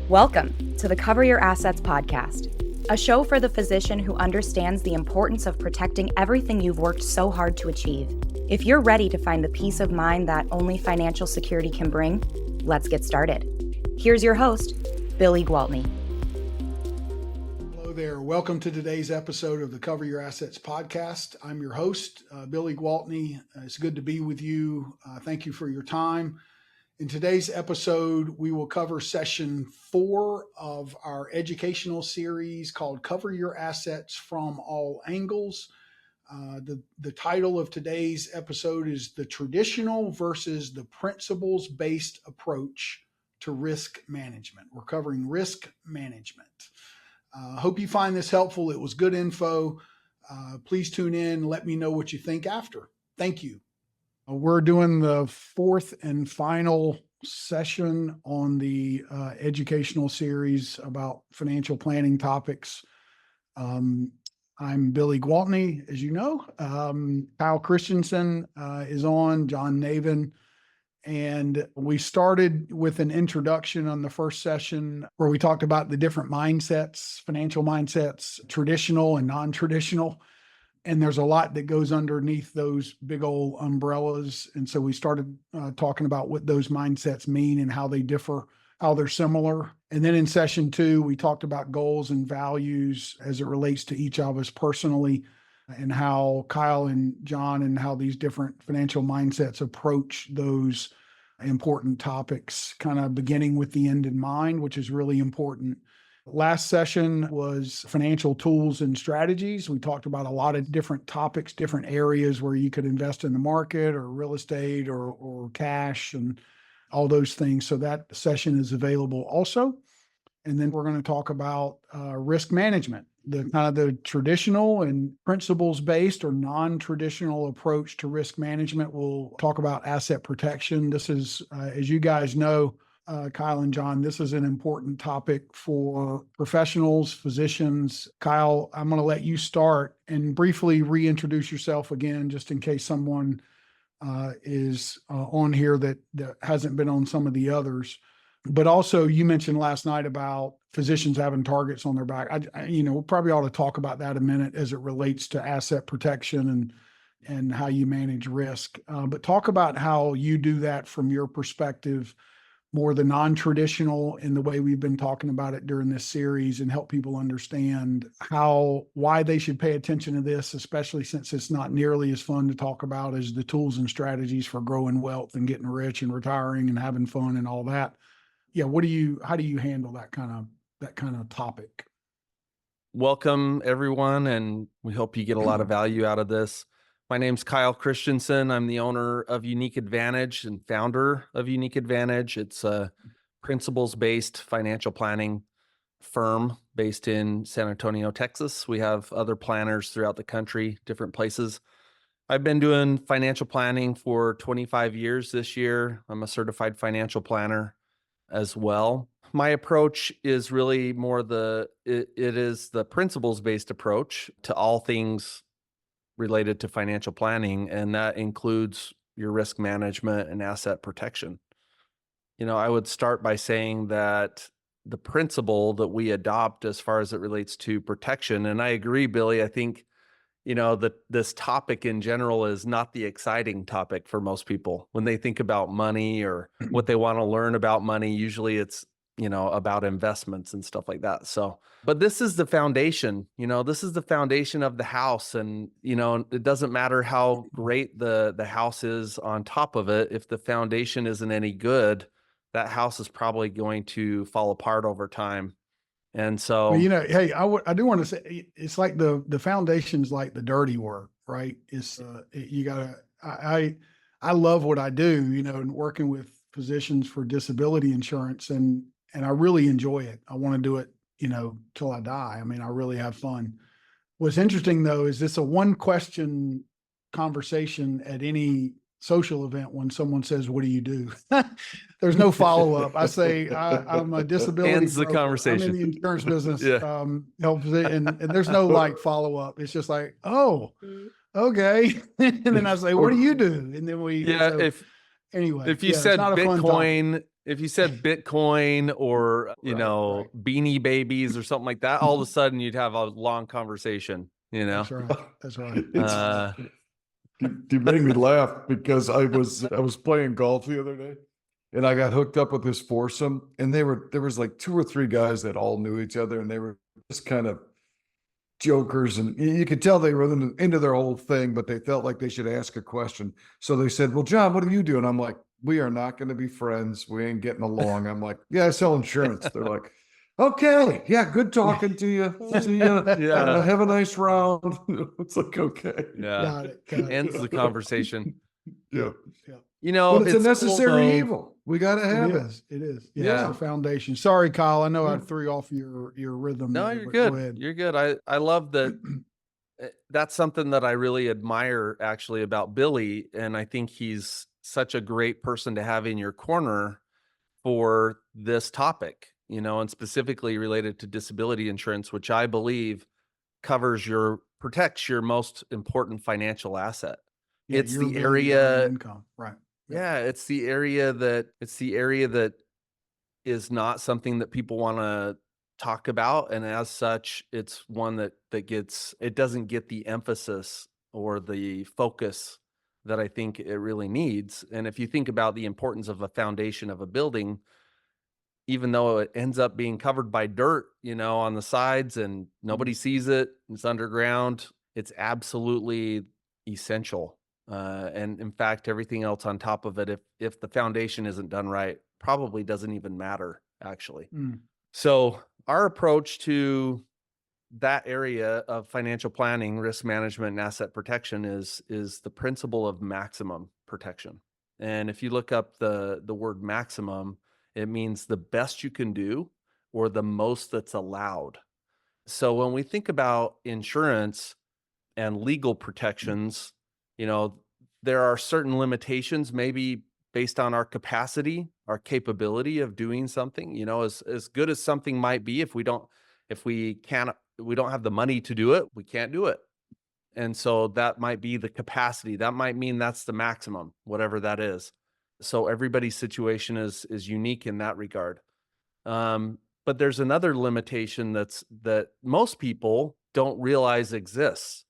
Welcome to the Cover Your Assets podcast, a show for the physician who understands the importance of protecting everything you've worked so hard to achieve. If you're ready to find the peace of mind that only financial security can bring, let's get started. Here's your host, Billy Gwaltney. Hello there. Welcome to today's episode of the Cover Your Assets podcast. I'm your host, Billy Gwaltney. It's good to be with you. Thank you for your time. In today's episode, we will cover session 4 of our educational series called Cover Your Assets from All Angles. The title of today's episode is The Traditional versus the Principles-Based Approach to Risk Management. We're covering risk management. Hope you find this helpful. It was good info. Please tune in. Let me know what you think after. Thank you. We're doing the 4th and final session on the educational series about financial planning topics. I'm Billy Gwaltney, as you know. Kyle Christensen is on, John Navin. And we started with an introduction on the first session where we talked about the different mindsets, financial mindsets, traditional and non-traditional. And there's a lot that goes underneath those big old umbrellas. And so we started talking about what those mindsets mean and how they differ, how they're similar. And then in session 2, we talked about goals and values as it relates to each of us personally, and how Kyle and John and how these different financial mindsets approach those important topics, kind of beginning with the end in mind, which is really important. Last session was financial tools and strategies. We talked about a lot of different topics, different areas where you could invest in the market or real estate or cash and all those things. So that session is available also. And then we're going to talk about risk management, the kind of the traditional and principles-based or non-traditional approach to risk management. We'll talk about asset protection. This is, as you guys know, Kyle and John, this is an important topic for professionals, physicians. Kyle, I'm going to let you start and briefly reintroduce yourself again, just in case someone is on here that hasn't been on some of the others. But also, you mentioned last night about physicians having targets on their back. We probably ought to talk about that a minute as it relates to asset protection and how you manage risk. But talk about how you do that from your perspective, more the non-traditional in the way we've been talking about it during this series, and help people understand why they should pay attention to this, especially since it's not nearly as fun to talk about as the tools and strategies for growing wealth and getting rich and retiring and having fun and all that. Yeah. How do you handle that kind of topic? Welcome everyone. And we hope you get a lot of value out of this. My name's Kyle Christensen. I'm the owner of Unique Advantage and founder of Unique Advantage. It's a principles-based financial planning firm based in San Antonio, Texas. We have other planners throughout the country, different places. I've been doing financial planning for 25 years this year. I'm a certified financial planner as well. My approach is really more it is the principles-based approach to all things related to financial planning, and that includes your risk management and asset protection. I would start by saying that the principle that we adopt as far as it relates to protection, and I agree, Billy, I think, this topic in general is not the exciting topic for most people. When they think about money or what they want to learn about money, usually it's about investments and stuff like that. So, but this is the foundation, this is the foundation of the house. And, it doesn't matter how great the house is on top of it. If the foundation isn't any good, that house is probably going to fall apart over time. And so, well, hey, I do want to say, it's like the foundation's like the dirty work, right? It's, you gotta, I love what I do, and working with physicians for disability insurance, and I really enjoy it. I want to do it, till I die. I mean, I really have fun. What's interesting though, is this a one question conversation at any social event when someone says, "What do you do?" There's no follow-up. I say, I'm a disability ends the broker. conversation. I'm in the insurance business. Yeah. Helps it, and there's no like follow-up. It's just like, oh, okay. And then I say, "What do you do?" And then if anyway, if you said it's not a fun topic. Bitcoin if you said Bitcoin or, Right. Beanie Babies or something like that, all of a sudden you'd have a long conversation, That's right. That's right. Uh, You made me laugh because I was playing golf the other day, and I got hooked up with this foursome, and there was like 2 or 3 guys that all knew each other, and they were just kind of jokers, and you could tell they were into their whole thing, but they felt like they should ask a question. So they said, "Well, John, what do you do?" And I'm like, "We are not going to be friends. We ain't getting along." I'm like, "Yeah, I sell insurance." They're like, "Okay, yeah, good talking to you. See ya. Yeah. Have a nice round." It's like, okay, yeah. Got it. Got it. Ends the conversation. yeah. Yeah. But it's a cool, necessary though. evil. We got to have It it. is. It is. Yeah. It's the foundation. Sorry, Kyle. I know I Yeah. threw off your rhythm. No, there, you're but good. Go ahead. You're good. I love that. That's something that I really admire actually about Billy. And I think he's such a great person to have in your corner for this topic, and specifically related to disability insurance, which I believe protects your most important financial asset. Yeah, It's your the ability to earn area. income. Right. Yeah, it's the area that is not something that people want to talk about, and as such, it's one that it doesn't get the emphasis or the focus that I think it really needs. And if you think about the importance of a foundation of a building, even though it ends up being covered by dirt, on the sides and nobody sees it, it's underground, it's absolutely essential. And in fact, everything else on top of it, if the foundation isn't done right, probably doesn't even matter, actually. Mm. So our approach to that area of financial planning, risk management, and asset protection is the principle of maximum protection. And if you look up the word maximum, it means the best you can do or the most that's allowed. So when we think about insurance and legal protections, there are certain limitations, maybe based on our capacity, our capability of doing something. As good as something might be, if we don't have the money to do it, we can't do it. And so that might be the capacity. That might mean that's the maximum, whatever that is. So everybody's situation is unique in that regard. But there's another limitation that most people don't realize exists.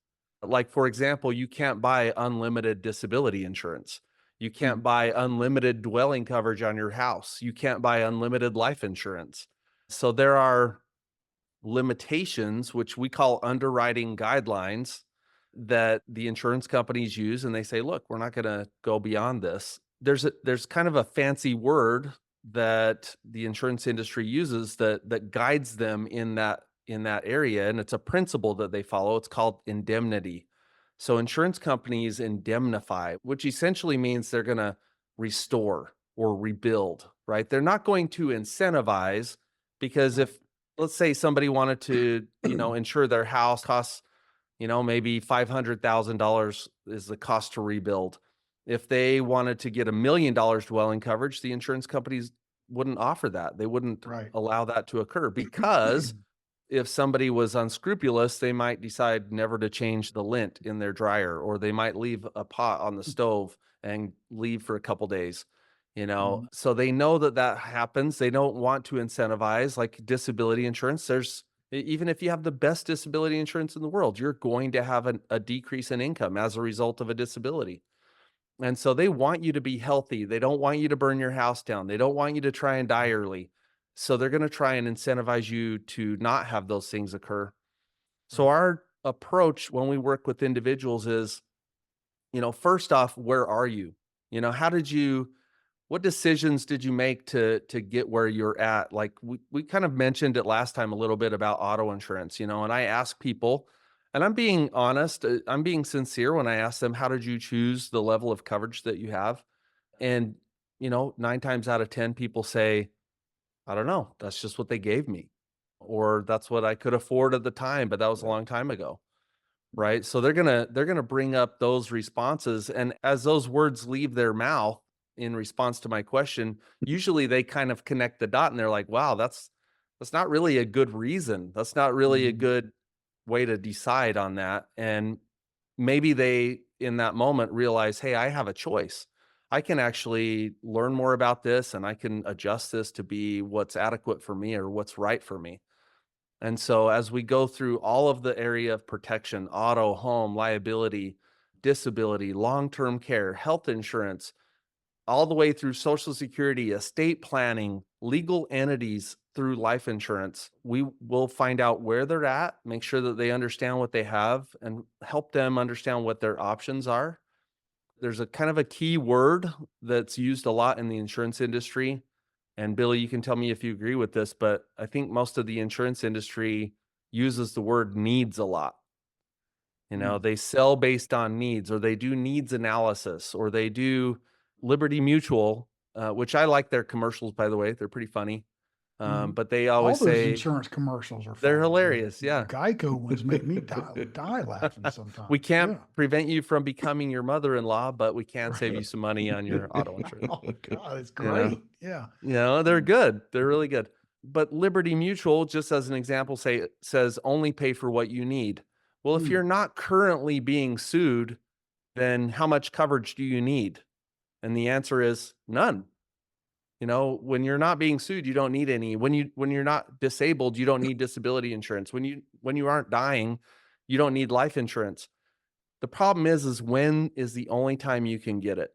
Like, for example, you can't buy unlimited disability insurance. You can't buy unlimited dwelling coverage on your house. You can't buy unlimited life insurance. So there are limitations, which we call underwriting guidelines, that the insurance companies use, and they say, look, we're not going to go beyond this. There's kind of a fancy word that the insurance industry uses that guides them in that area, and it's a principle that they follow. It's called indemnity. So insurance companies indemnify, which essentially means they're going to restore or rebuild, right? They're not going to incentivize, because if, let's say, somebody wanted to, insure their house, costs, maybe $500,000 is the cost to rebuild. If they wanted to get $1 million dwelling coverage, the insurance companies wouldn't offer that. They wouldn't allow that to occur, because if somebody was unscrupulous, they might decide never to change the lint in their dryer, or they might leave a pot on the stove and leave for a couple days. So they know that happens. They don't want to incentivize, like disability insurance. Even if you have the best disability insurance in the world, you're going to have a decrease in income as a result of a disability. And so they want you to be healthy. They don't want you to burn your house down. They don't want you to try and die early. So they're going to try and incentivize you to not have those things occur. So our approach when we work with individuals is, first off, where are you? What decisions did you make to get where you're at? Like we kind of mentioned it last time a little bit about auto insurance, and I ask people, and I'm being honest, I'm being sincere when I ask them, how did you choose the level of coverage that you have? And, 9 times out of 10 people say, I don't know, that's just what they gave me, or that's what I could afford at the time, but that was a long time ago. Right. So they're going to bring up those responses. And as those words leave their mouth in response to my question, usually they kind of connect the dot and they're like, wow, that's not really a good reason. That's not really a good way to decide on that. And maybe they, in that moment, realize, hey, I have a choice. I can actually learn more about this and I can adjust this to be what's adequate for me or what's right for me. And so as we go through all of the area of protection, auto, home, liability, disability, long-term care, health insurance, all the way through Social Security, estate planning, legal entities through life insurance, we will find out where they're at, make sure that they understand what they have, and help them understand what their options are. There's a kind of a key word that's used a lot in the insurance industry. And Billy, you can tell me if you agree with this, but I think most of the insurance industry uses the word needs a lot. They sell based on needs, or they do needs analysis, or they do Liberty Mutual, which I like their commercials, by the way. They're pretty funny. But they All always those say insurance commercials are they're funny. hilarious. The Yeah. Geico ones make me die laughing sometimes. We can't Yeah. prevent you from becoming your mother-in-law, but we can save you some money on your auto insurance. Oh God, it's You know? great. Yeah. They're good. They're really good. But Liberty Mutual, just as an example, says only pay for what you need. Well, if you're not currently being sued, then how much coverage do you need? And the answer is none. When you're not being sued, you don't need any. When you're not disabled, you don't need disability insurance. When you aren't dying, you don't need life insurance. The problem is when is the only time you can get it?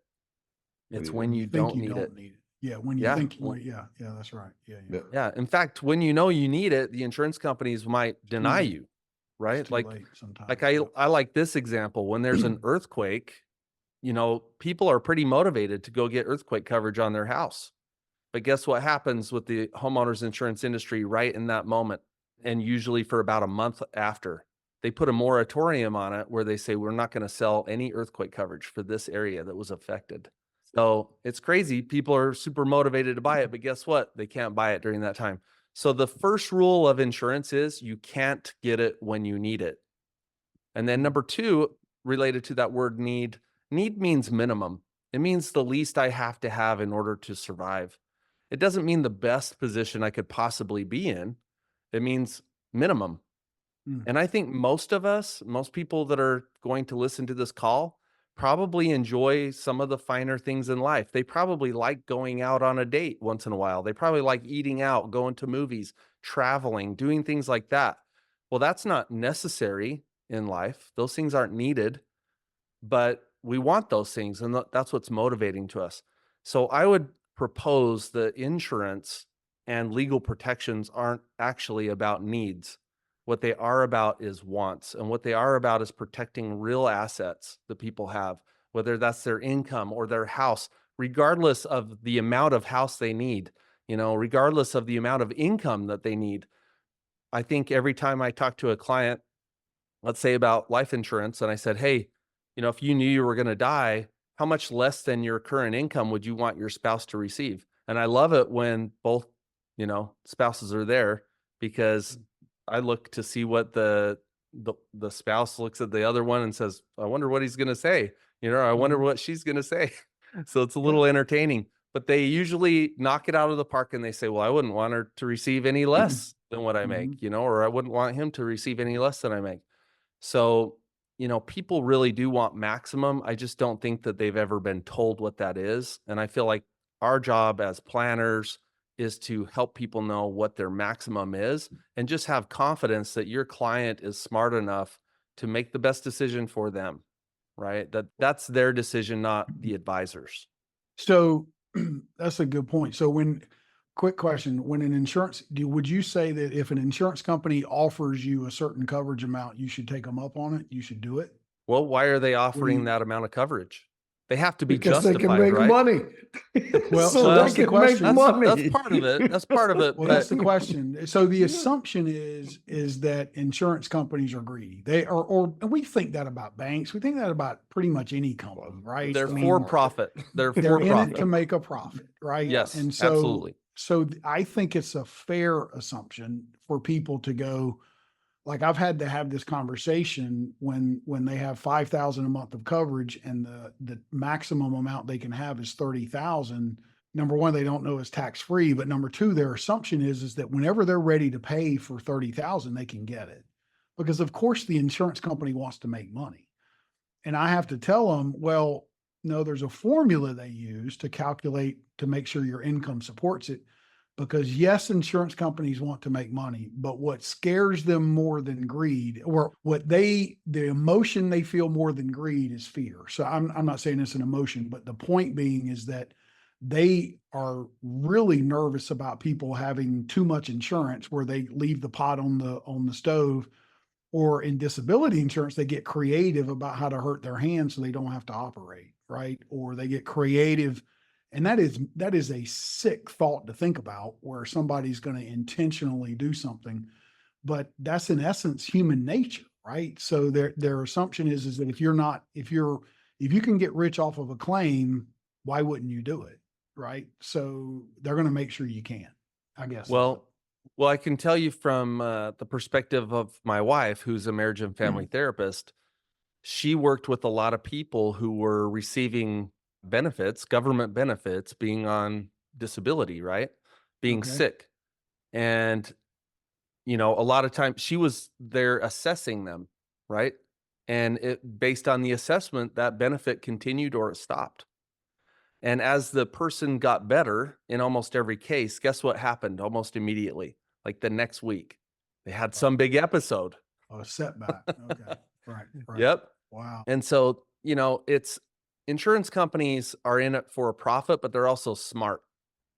It's when you don't need it. Yeah, when you think, yeah, that's right. Yeah. In fact, when you know you need it, the insurance companies might deny you, right? It's too late sometimes. Like I like this example. When there's an earthquake, people are pretty motivated to go get earthquake coverage on their house. But guess what happens with the homeowners insurance industry right in that moment? And usually for about a month after, they put a moratorium on it where they say, we're not going to sell any earthquake coverage for this area that was affected. So it's crazy. People are super motivated to buy it, but guess what? They can't buy it during that time. So the first rule of insurance is you can't get it when you need it. And then number two, related to that word need means minimum. It means the least I have to have in order to survive. It doesn't mean the best position I could possibly be in. It means minimum. And I think most people that are going to listen to this call probably enjoy some of the finer things in life. They probably like going out on a date once in a while. They probably like eating out, going to movies, traveling, doing things like that. Well, that's not necessary in life. Those things aren't needed, but we want those things, and that's what's motivating to us. So I would propose that insurance and legal protections aren't actually about needs. What they are about is wants, and what they are about is protecting real assets that people have, whether that's their income or their house, regardless of the amount of house they need, regardless of the amount of income that they need. I think every time I talk to a client, let's say about life insurance, and I said, hey, if you knew you were going to die, how much less than your current income would you want your spouse to receive? And I love it when both, spouses are there, because I look to see what the spouse looks at the other one and says, I wonder what he's going to say. I wonder what she's going to say. So it's a little entertaining, but they usually knock it out of the park and they say, well, I wouldn't want her to receive any less than what I make, or I wouldn't want him to receive any less than I make. So, people really do want maximum. I just don't think that they've ever been told what that is. And I feel like our job as planners is to help people know what their maximum is, and just have confidence that your client is smart enough to make the best decision for them, right? That's their decision, not the advisor's. So that's a good point. So quick question, when would you say that if an insurance company offers you a certain coverage amount, you should take them up on it? You should do it? Well, why are they offering that amount of coverage? They have to be because justified, they can make right? money. Well, so that's they the can make question. money. That's part of it. That's part of it. Well, that's the question. So the assumption is that insurance companies are greedy. They are, and we think that about banks. We think that about pretty much any company, right? They're for profit. They're for in profit. it to make a profit, right? Yes, and so, absolutely. So I think it's a fair assumption for people to go, like I've had to have this conversation when they have $5,000 a month of coverage and the maximum amount they can have is $30,000. Number one, they don't know it's tax free, but number two, their assumption is that whenever they're ready to pay for $30,000, they can get it, because of course the insurance company wants to make money. And I have to tell them, well, No, there's a formula they use to calculate to make sure your income supports it. Because yes, insurance companies want to make money, but what scares them more than greed, or the emotion they feel more than greed, is fear. So I'm not saying it's an emotion, but the point being is that they are really nervous about people having too much insurance, where they leave the pot on the stove. Or in disability insurance, they get creative about how to hurt their hands so they don't have to operate, right? Or they get creative. And that is a sick thought to think about, where somebody's going to intentionally do something. But that's in essence human nature, right? So their assumption is that if you can get rich off of a claim, why wouldn't you do it? Right. So they're going to make sure you can, I guess. Well, I can tell you from the perspective of my wife, who's a marriage and family therapist. She worked with a lot of people who were receiving benefits, government benefits, being on disability, right? Being Okay. sick. And, a lot of times she was there assessing them, right? And based on the assessment, that benefit continued or it stopped. And as the person got better in almost every case, guess what happened almost immediately? Like the next week, they had some big episode. Oh, a setback. Okay. Right. Yep. Wow. And so, it's insurance companies are in it for a profit, but they're also smart,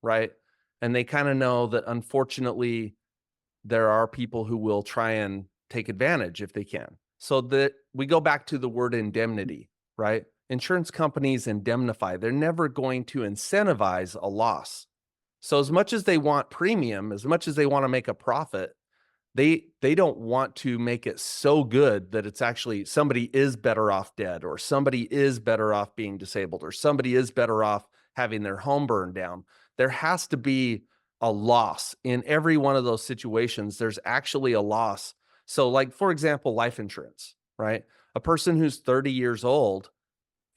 right? And they kind of know that unfortunately there are people who will try and take advantage if they can. So that we go back to the word indemnity, right? Insurance companies indemnify. They're never going to incentivize a loss. So as much as they want premium, as much as they want to make a profit, they don't want to make it so good that it's actually somebody is better off dead, or somebody is better off being disabled, or somebody is better off having their home burned down. There has to be a loss in every one of those situations. There's actually a loss. So like, for example, life insurance, right? A person who's 30 years old,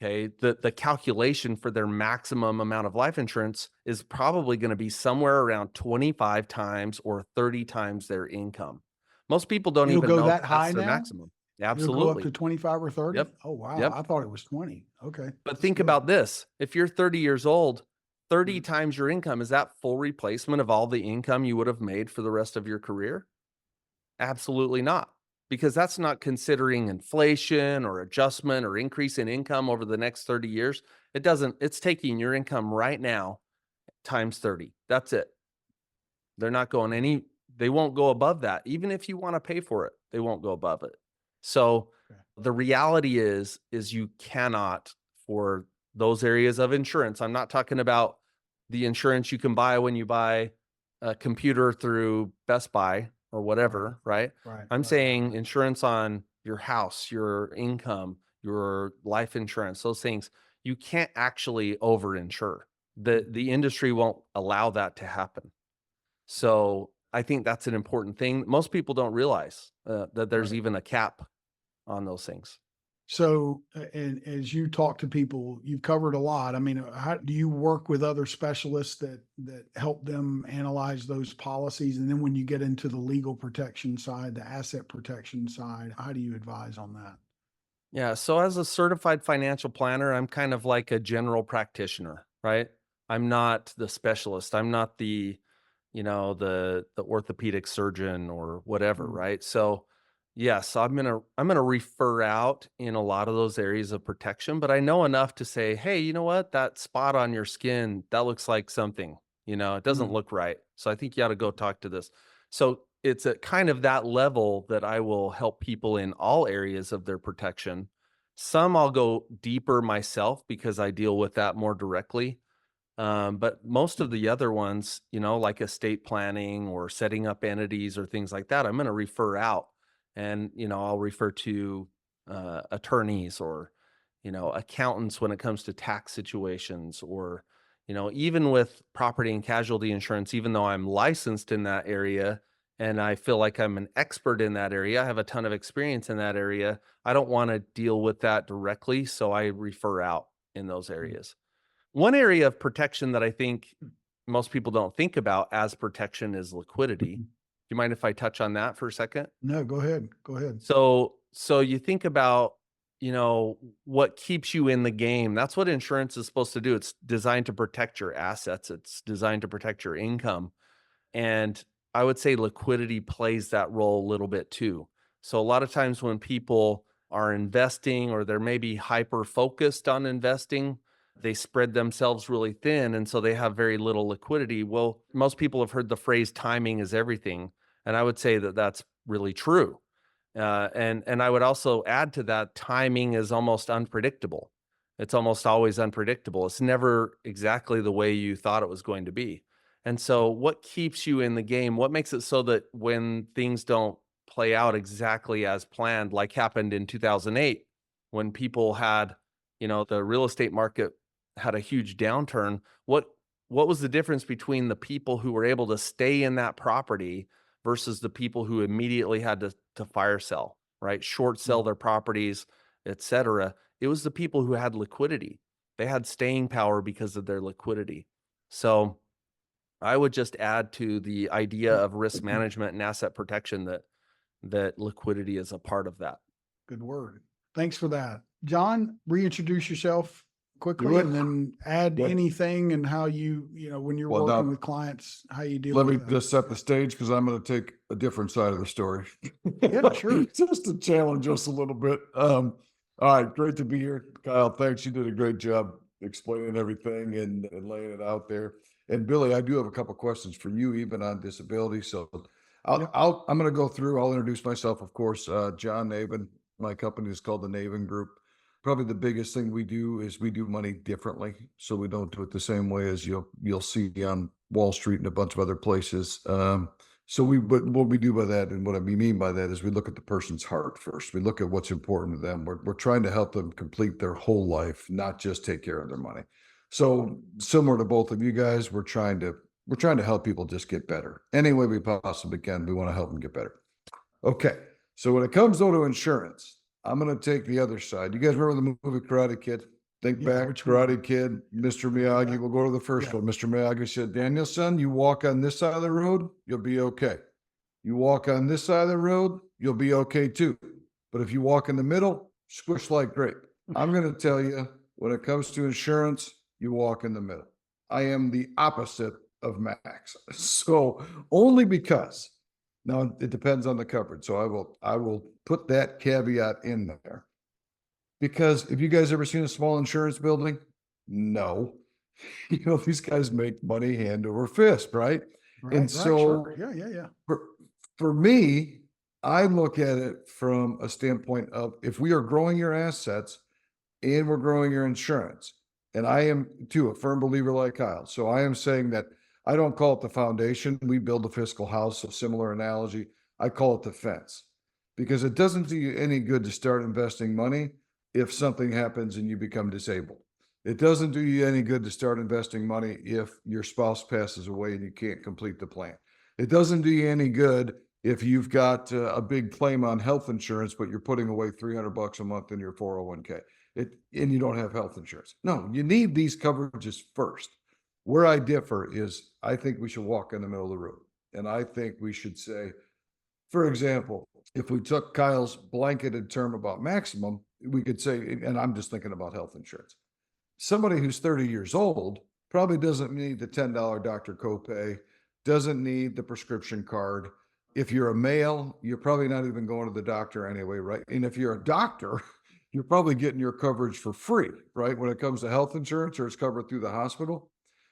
okay, the calculation for their maximum amount of life insurance is probably going to be somewhere around 25 times or 30 times their income. Most people don't It'll even go know that that's high their now? maximum. It'll go up Absolutely. to 25 or 30? Yep. Oh, wow. Yep. I thought it was 20. Okay. But That's think good. about this. If you're 30 years old, 30 Mhm. times your income, is that full replacement of all the income you would have made for the rest of your career? Absolutely not, because that's not considering inflation or adjustment or increase in income over the next 30 years. It's taking your income right now times 30. That's it. They're not going they won't go above that. Even if you want to pay for it, they won't go above it. So Okay. the reality is you cannot, for those areas of insurance. I'm not talking about the insurance you can buy when you buy a computer through Best Buy or whatever, right? Right. I'm Right. saying insurance on your house, your income, your life insurance, those things. You can't actually overinsure. The industry won't allow that to happen. So I think that's an important thing. Most people don't realize that there's Right. even a cap on those things. So, and as you talk to people, you've covered a lot. I mean, how do you work with other specialists that help them analyze those policies? And then when you get into the legal protection side, the asset protection side, how do you advise on that? Yeah. So as a certified financial planner, I'm kind of like a general practitioner, right? I'm not the specialist. I'm not the orthopedic surgeon or whatever, Mm. right? So yes, I'm gonna refer out in a lot of those areas of protection, but I know enough to say, hey, you know what? That spot on your skin, that looks like something, it doesn't Mm. look right. So I think you ought to go talk to this. So it's at kind of that level that I will help people in all areas of their protection. Some I'll go deeper myself because I deal with that more directly. But most of the other ones, like estate planning or setting up entities or things like that, I'm going to refer out, and, I'll refer to attorneys or, accountants when it comes to tax situations, or, even with property and casualty insurance, even though I'm licensed in that area and I feel like I'm an expert in that area, I have a ton of experience in that area. I don't want to deal with that directly. So I refer out in those areas. One area of protection that I think most people don't think about as protection is liquidity. Do you mind if I touch on that for a second? No, go ahead. Go ahead. So you think about what keeps you in the game. That's what insurance is supposed to do. It's designed to protect your assets. It's designed to protect your income. And I would say liquidity plays that role a little bit too. So a lot of times when people are investing or they're maybe hyper focused on investing, they spread themselves really thin. And so they have very little liquidity. Well, most people have heard the phrase timing is everything. And I would say that that's really true. And I would also add to that, timing is almost unpredictable. It's almost always unpredictable. It's never exactly the way you thought it was going to be. And so what keeps you in the game? What makes it so that when things don't play out exactly as planned, like happened in 2008, when people had, the real estate market had a huge downturn, what was the difference between the people who were able to stay in that property versus the people who immediately had to fire sell, right? Short sell their properties, et cetera. It was the people who had liquidity. They had staying power because of their liquidity. So I would just add to the idea of risk management and asset protection that liquidity is a part of that. Good word. Thanks for that. John, reintroduce yourself quickly Do it. and then add Yeah. anything and how you when you're Well, working now, with clients, how you deal let with me that. just set the stage because I'm going to take a different side of the story. Yeah, sure. Just to challenge us a little bit. All right, great to be here, Kyle. Thanks, you did a great job explaining everything and laying it out there. And Billy, I do have a couple questions for you, even on disability. So Yep. I'm going to go through. I'll introduce myself, of course. John Navin. My company is called the Navin Group. Probably the biggest thing we do is we do money differently. So we don't do it the same way as you'll see on Wall Street and a bunch of other places. But what we do by that and what I mean by that is we look at the person's heart first. We look at what's important to them. We're trying to help them complete their whole life, not just take care of their money. So similar to both of you guys, we're trying to help people just get better. Any way we possibly can, we want to help them get better. Okay. So when it comes though to insurance, I'm going to take the other side. You guys remember the movie Karate Kid? Think Yeah, back, which one? Karate Kid, Mr. Miyagi. We'll go to the first Yeah. one. Mr. Miyagi said, Daniel-san, you walk on this side of the road, you'll be okay. You walk on this side of the road, you'll be okay too. But if you walk in the middle, squish like grape. I'm going to tell you, when it comes to insurance, you walk in the middle. I am the opposite of Max. So only because, now it depends on the coverage. So I will put that caveat in there. Because if you guys ever seen a small insurance building? No. These guys make money hand over fist, right? Right, sure. Yeah. For me, I look at it from a standpoint of if we are growing your assets and we're growing your insurance, and I am too a firm believer like Kyle. So I am saying that I don't call it the foundation. We build a fiscal house, a similar analogy. I call it the fence because it doesn't do you any good to start investing money if something happens and you become disabled. It doesn't do you any good to start investing money if your spouse passes away and you can't complete the plan. It doesn't do you any good if you've got a big claim on health insurance, but you're putting away $300 a month in your 401k and you don't have health insurance. No, you need these coverages first. Where I differ is I think we should walk in the middle of the road. And I think we should say, for example, if we took Kyle's blanketed term about maximum, we could say, and I'm just thinking about health insurance. Somebody who's 30 years old probably doesn't need the $10 doctor copay, doesn't need the prescription card. If you're a male, you're probably not even going to the doctor anyway, right? And if you're a doctor, you're probably getting your coverage for free, right? When it comes to health insurance or it's covered through the hospital.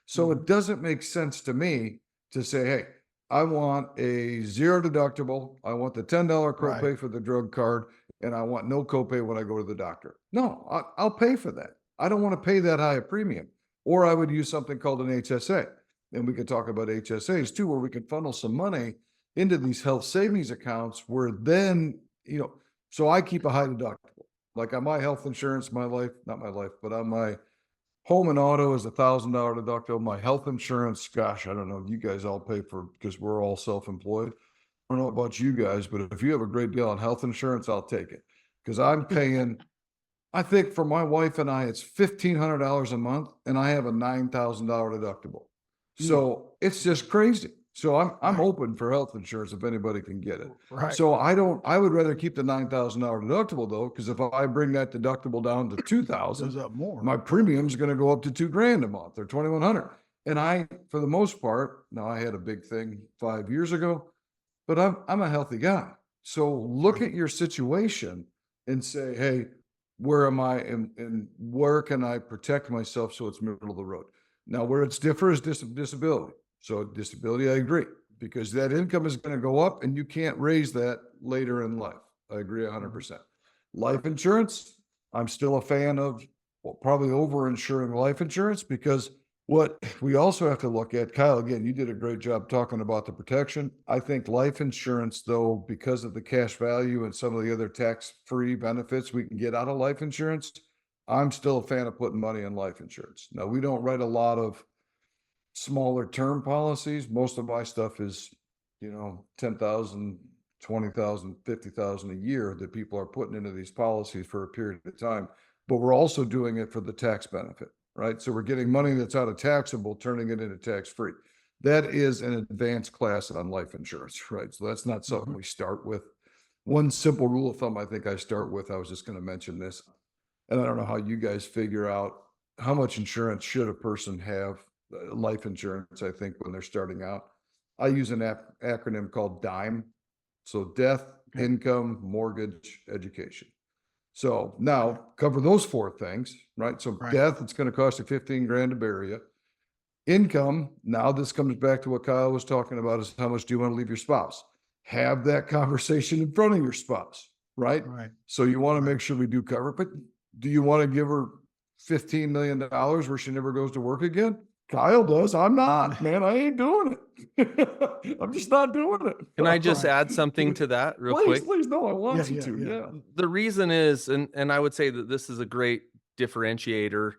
So it doesn't make sense to me to say, hey, I want a zero deductible. I want the $10 copay Right. for the drug card, and I want no copay when I go to the doctor. No, I'll pay for that. I don't want to pay that high a premium. Or I would use something called an HSA. And we could talk about HSAs too, where we could funnel some money into these health savings accounts where then, so I keep a high deductible. Like on my health insurance, not my life, but on my home and auto is $1,000 deductible. My health insurance, gosh, I don't know. You guys all pay for because we're all self-employed. I don't know about you guys, but if you have a great deal on health insurance, I'll take it because I'm paying. I think for my wife and I, it's $1,500 a month, and I have a $9,000 deductible. So it's just crazy. So I'm Right. open for health insurance if anybody can get it. Right. So I would rather keep the $9,000 deductible though, because if I bring that deductible down to Goes $2,000, up more. my premium's going to go up to $2,000 a month or $2,100. And for the most part, now I had a big thing 5 years ago, but I'm a healthy guy. So look at your situation and say, hey, where am I and where can I protect myself so it's middle of the road? Now, where it's different is disability. So disability, I agree, because that income is going to go up and you can't raise that later in life. I agree 100%. Life insurance, I'm still a fan of probably over-insuring life insurance, because what we also have to look at, Kyle, again, you did a great job talking about the protection. I think life insurance, though, because of the cash value and some of the other tax-free benefits we can get out of life insurance, I'm still a fan of putting money in life insurance. Now, we don't write a lot of smaller term policies. Most of my stuff is, 10,000, 20,000, 50,000 a year that people are putting into these policies for a period of time. But we're also doing it for the tax benefit, right? So we're getting money that's out of taxable, turning it into tax-free. That is an advanced class on life insurance, right? So that's not something we start with. One simple rule of thumb I think I start with, I was just going to mention this, and I don't know how you guys figure out how much insurance should a person have, life insurance, I think, when they're starting out. I use an acronym called DIME. So death, Okay. income, mortgage, education. So now cover those four things, right? So Right. death, it's going to cost you 15 grand to bury you. Income, now this comes back to what Kyle was talking about, is how much do you want to leave your spouse? Have that conversation in front of your spouse, right? Right. So you want to Right. make sure we do cover it, but do you want to give her $15 million where she never goes to work again? Kyle does. I'm not, man. I ain't doing it. I'm just not doing it. Can I just Right. add something to that real Please, quick? please. No, I want Yeah, you to. yeah. Yeah. The reason is, and I would say that this is a great differentiator,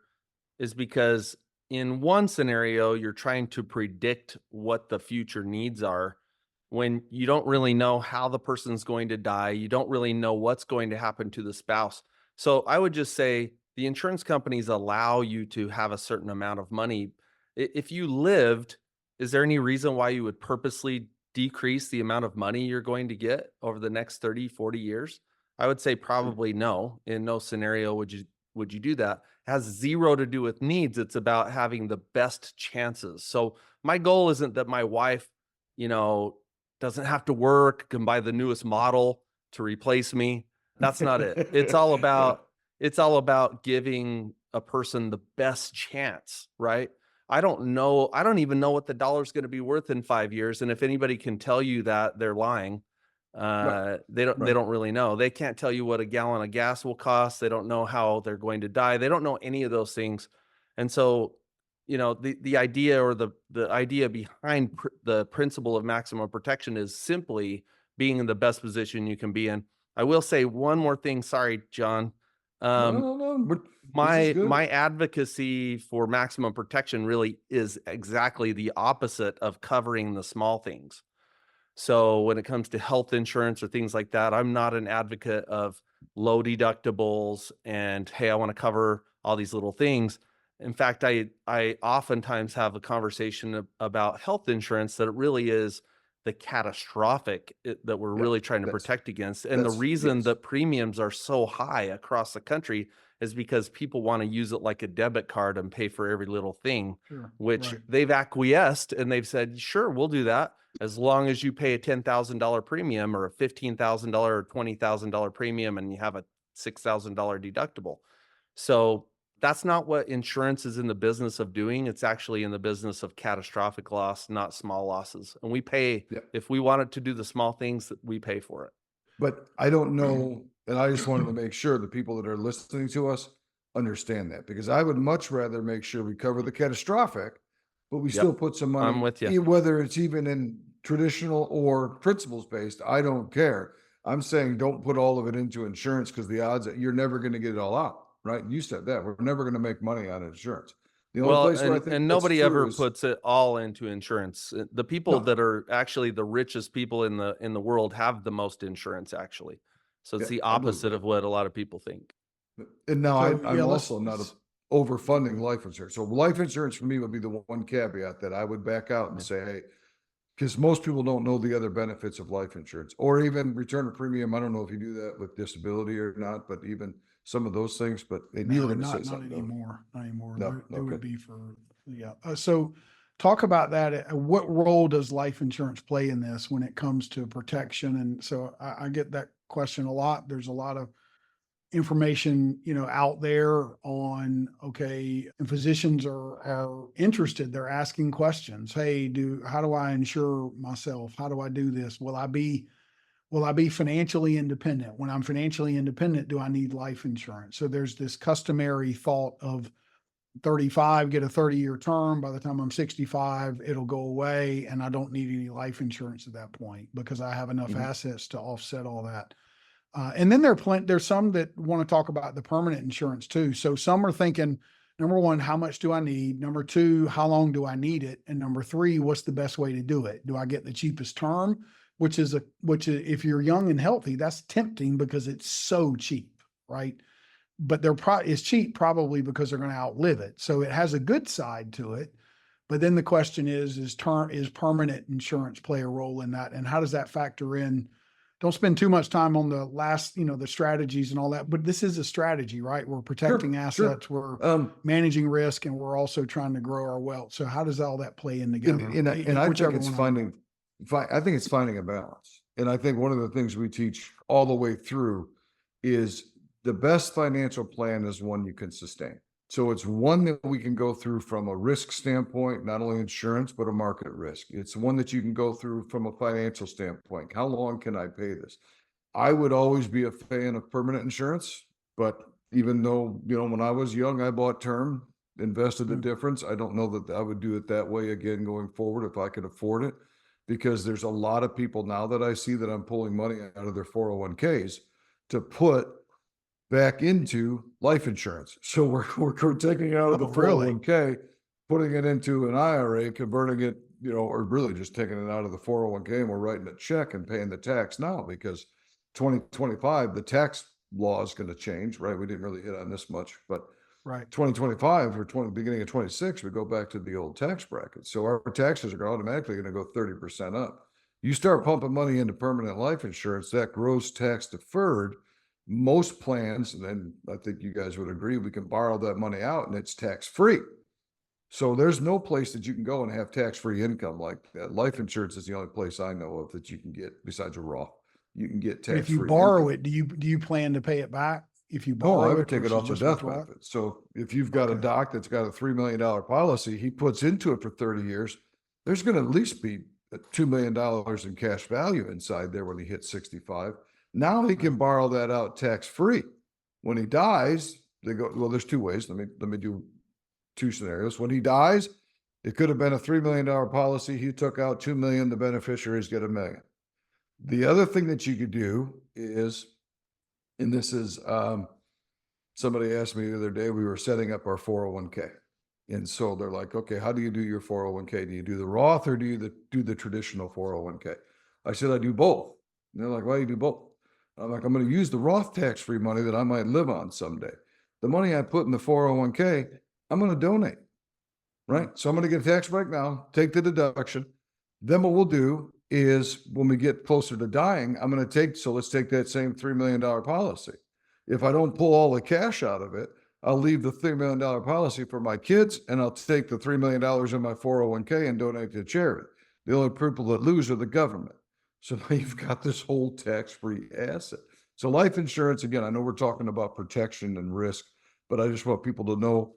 is because in one scenario, you're trying to predict what the future needs are when you don't really know how the person's going to die. You don't really know what's going to happen to the spouse. So I would just say the insurance companies allow you to have a certain amount of money. If you lived, is there any reason why you would purposely decrease the amount of money you're going to get over the next 30, 40 years? I would say probably no. In no scenario would you do that. It has zero to do with needs. It's about having the best chances. So my goal isn't that my wife, doesn't have to work, can buy the newest model to replace me. That's not it. It's all about giving a person the best chance, right? I don't even know what the dollar's going to be worth in 5 years. And if anybody can tell you that, they're lying. They don't really know. They can't tell you what a gallon of gas will cost. They don't know how they're going to die. They don't know any of those things. And so, the idea, or the idea behind the principle of maximum protection, is simply being in the best position you can be in. I will say one more thing. Sorry, John. No. This is good. My advocacy for maximum protection really is exactly the opposite of covering the small things. So when it comes to health insurance or things like that, I'm not an advocate of low deductibles and, hey, I want to cover all these little things. In fact, I oftentimes have a conversation about health insurance that it really is the catastrophic that we're really trying to protect against. And the reason that premiums are so high across the country is because people want to use it like a debit card and pay for every little thing, Sure. which Right. they've acquiesced and they've said, sure, we'll do that as long as you pay a $10,000 premium or a $15,000 or $20,000 premium and you have a $6,000 deductible. So that's not what insurance is in the business of doing. It's actually in the business of catastrophic loss, not small losses. And we pay, if we wanted to do the small things, we pay for it. But I don't know, and I just wanted to make sure the people that are listening to us understand that, because I would much rather make sure we cover the catastrophic, but we still put some money, I'm with you. whether it's even in traditional or principles based. I don't care. I'm saying don't put all of it into insurance, because the odds that you're never going to get it all out, right? You said that we're never going to make money on insurance. The only place where I think and that's nobody true ever is, puts it all into insurance. The people that are actually the richest people in the world have the most insurance, actually. So it's the I believe opposite that. of what a lot of people think. And now So, I'm yeah, also not overfunding life insurance. So life insurance for me would be the one caveat that I would back out and say, hey, because most people don't know the other benefits of life insurance or even return of premium. I don't know if you do that with disability or not, but even some of those things, but you were No, going to say not something. anymore. Not anymore. No, There would okay. be for, yeah. So talk about that. What role does life insurance play in this when it comes to protection? And so I get that question a lot. There's a lot of information, out there on, okay, and physicians are interested. They're asking questions. Hey, how do I insure myself? How do I do this? Will I be financially independent? When I'm financially independent, do I need life insurance? So there's this customary thought of 35, get a 30-year term. By the time I'm 65, it'll go away and I don't need any life insurance at that point because I have enough assets to offset all that. And then there's some that want to talk about the permanent insurance too. So some are thinking, number one, how much do I need? Number two, how long do I need it? And number three, what's the best way to do it? Do I get the cheapest term? Which is if you're young and healthy, that's tempting because it's so cheap, right? But it's cheap probably because they're going to outlive it. So it has a good side to it. But then the question is permanent insurance play a role in that? And how does that factor in? Don't spend too much time on the last, the strategies and all that, but this is a strategy, right? We're protecting assets, we're managing risk, and we're also trying to grow our wealth. So how does all that play in together? And I think it's finding a balance. And I think one of the things we teach all the way through is the best financial plan is one you can sustain. So it's one that we can go through from a risk standpoint, not only insurance, but a market risk. It's one that you can go through from a financial standpoint. How long can I pay this? I would always be a fan of permanent insurance, but even though, when I was young, I bought term, invested the difference. I don't know that I would do it that way again going forward if I could afford it, because there's a lot of people now that I see that I'm pulling money out of their 401ks to put back into life insurance. So we're taking it out of the 401k, putting it into an IRA, converting it, or really just taking it out of the 401k, and we're writing a check and paying the tax now because 2025, the tax law is going to change, right? We didn't really hit on this much, but right. 2025 or beginning of 26, we go back to the old tax bracket. So our taxes are automatically going to go 30% up. You start pumping money into permanent life insurance, that gross tax deferred, most plans, and then I think you guys would agree, we can borrow that money out and it's tax-free. So there's no place that you can go and have tax-free income like that. Life insurance is the only place I know of that you can get besides a Roth. You can get tax-free. If you borrow it, do you plan to pay it back? If you borrow I would take it off the death benefit. So if you've got a doc that's got a $3 million policy, he puts into it for 30 years, there's going to at least be $2 million in cash value inside there when he hits 65. Now he can borrow that out tax-free. When he dies, they go, well, there's two ways. Let me do two scenarios. When he dies, it could have been a $3 million policy. He took out $2 million. The beneficiaries get $1 million. The other thing that you could do is, and this is, somebody asked me the other day, we were setting up our 401k. And so they're like, okay, how do you do your 401k? Do you do the Roth or do you do the traditional 401k? I said, I do both. And they're like, why do you do both? I'm like, I'm going to use the Roth tax-free money that I might live on someday. The money I put in the 401k, I'm going to donate, right? So I'm going to get a tax break now, take the deduction. Then what we'll do is when we get closer to dying, I'm going to let's take that same $3 million policy. If I don't pull all the cash out of it, I'll leave the $3 million policy for my kids, and I'll take the $3 million in my 401k and donate to charity. The only people that lose are the government. So now you've got this whole tax-free asset. So life insurance, again, I know we're talking about protection and risk, but I just want people to know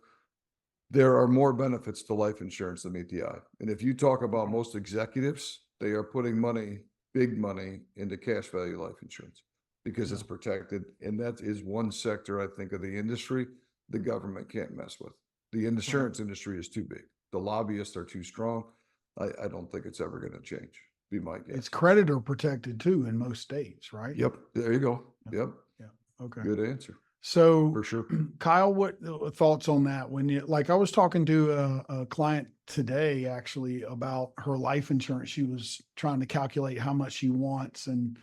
there are more benefits to life insurance than meet the eye. And if you talk about most executives, they are putting money, big money, into cash value life insurance because it's protected. And that is one sector, I think, of the industry the government can't mess with. The insurance industry is too big. The lobbyists are too strong. I don't think it's ever going to change. Be my guess. It's creditor protected too in most states, right? Yep. There you go. Yep. Yeah. Okay. Good answer. So for sure. Kyle, what thoughts on that? I was talking to a client today actually about her life insurance. She was trying to calculate how much she wants and